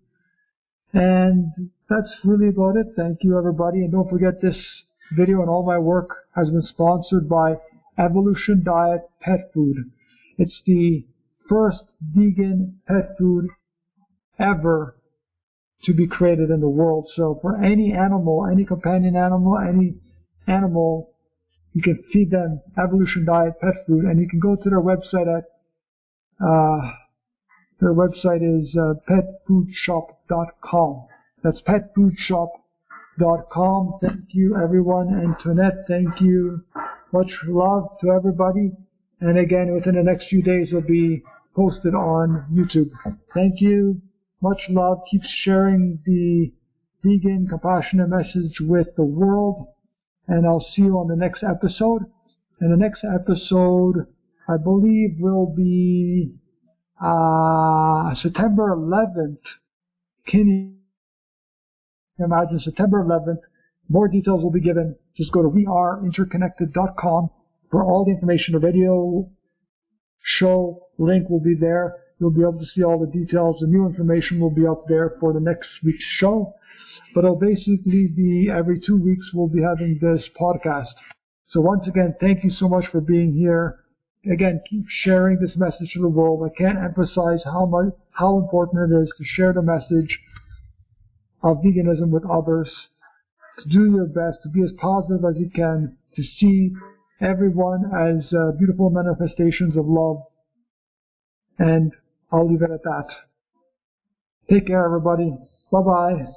And that's really about it. Thank you, everybody. And don't forget, this video and all my work has been sponsored by Evolution Diet Pet Food. It's the first vegan pet food ever to be created in the world. So for any animal, any companion animal, any animal, you can feed them Evolution Diet Pet Food. And you can go to their website at their website is petfoodshop.com. That's petfoodshop.com. Thank you, everyone. Antoinette, thank you. Much love to everybody. And again, within the next few days, it'll be posted on YouTube. Thank you. Much love. Keep sharing the vegan, compassionate message with the world. And I'll see you on the next episode. And the next episode, I believe, will be September 11th. Can you imagine? September 11th. More details will be given. Just go to weareinterconnected.com for all the information. The radio show link will be there. You'll be able to see all the details. The new information will be up there for the next week's show. But it'll basically be every 2 weeks we'll be having this podcast. So once again, thank you so much for being here. Again, keep sharing this message to the world. I can't emphasize how important it is to share the message of veganism with others, to do your best, to be as positive as you can, to see everyone as beautiful manifestations of love. And I'll leave it at that. Take care, everybody. Bye-bye.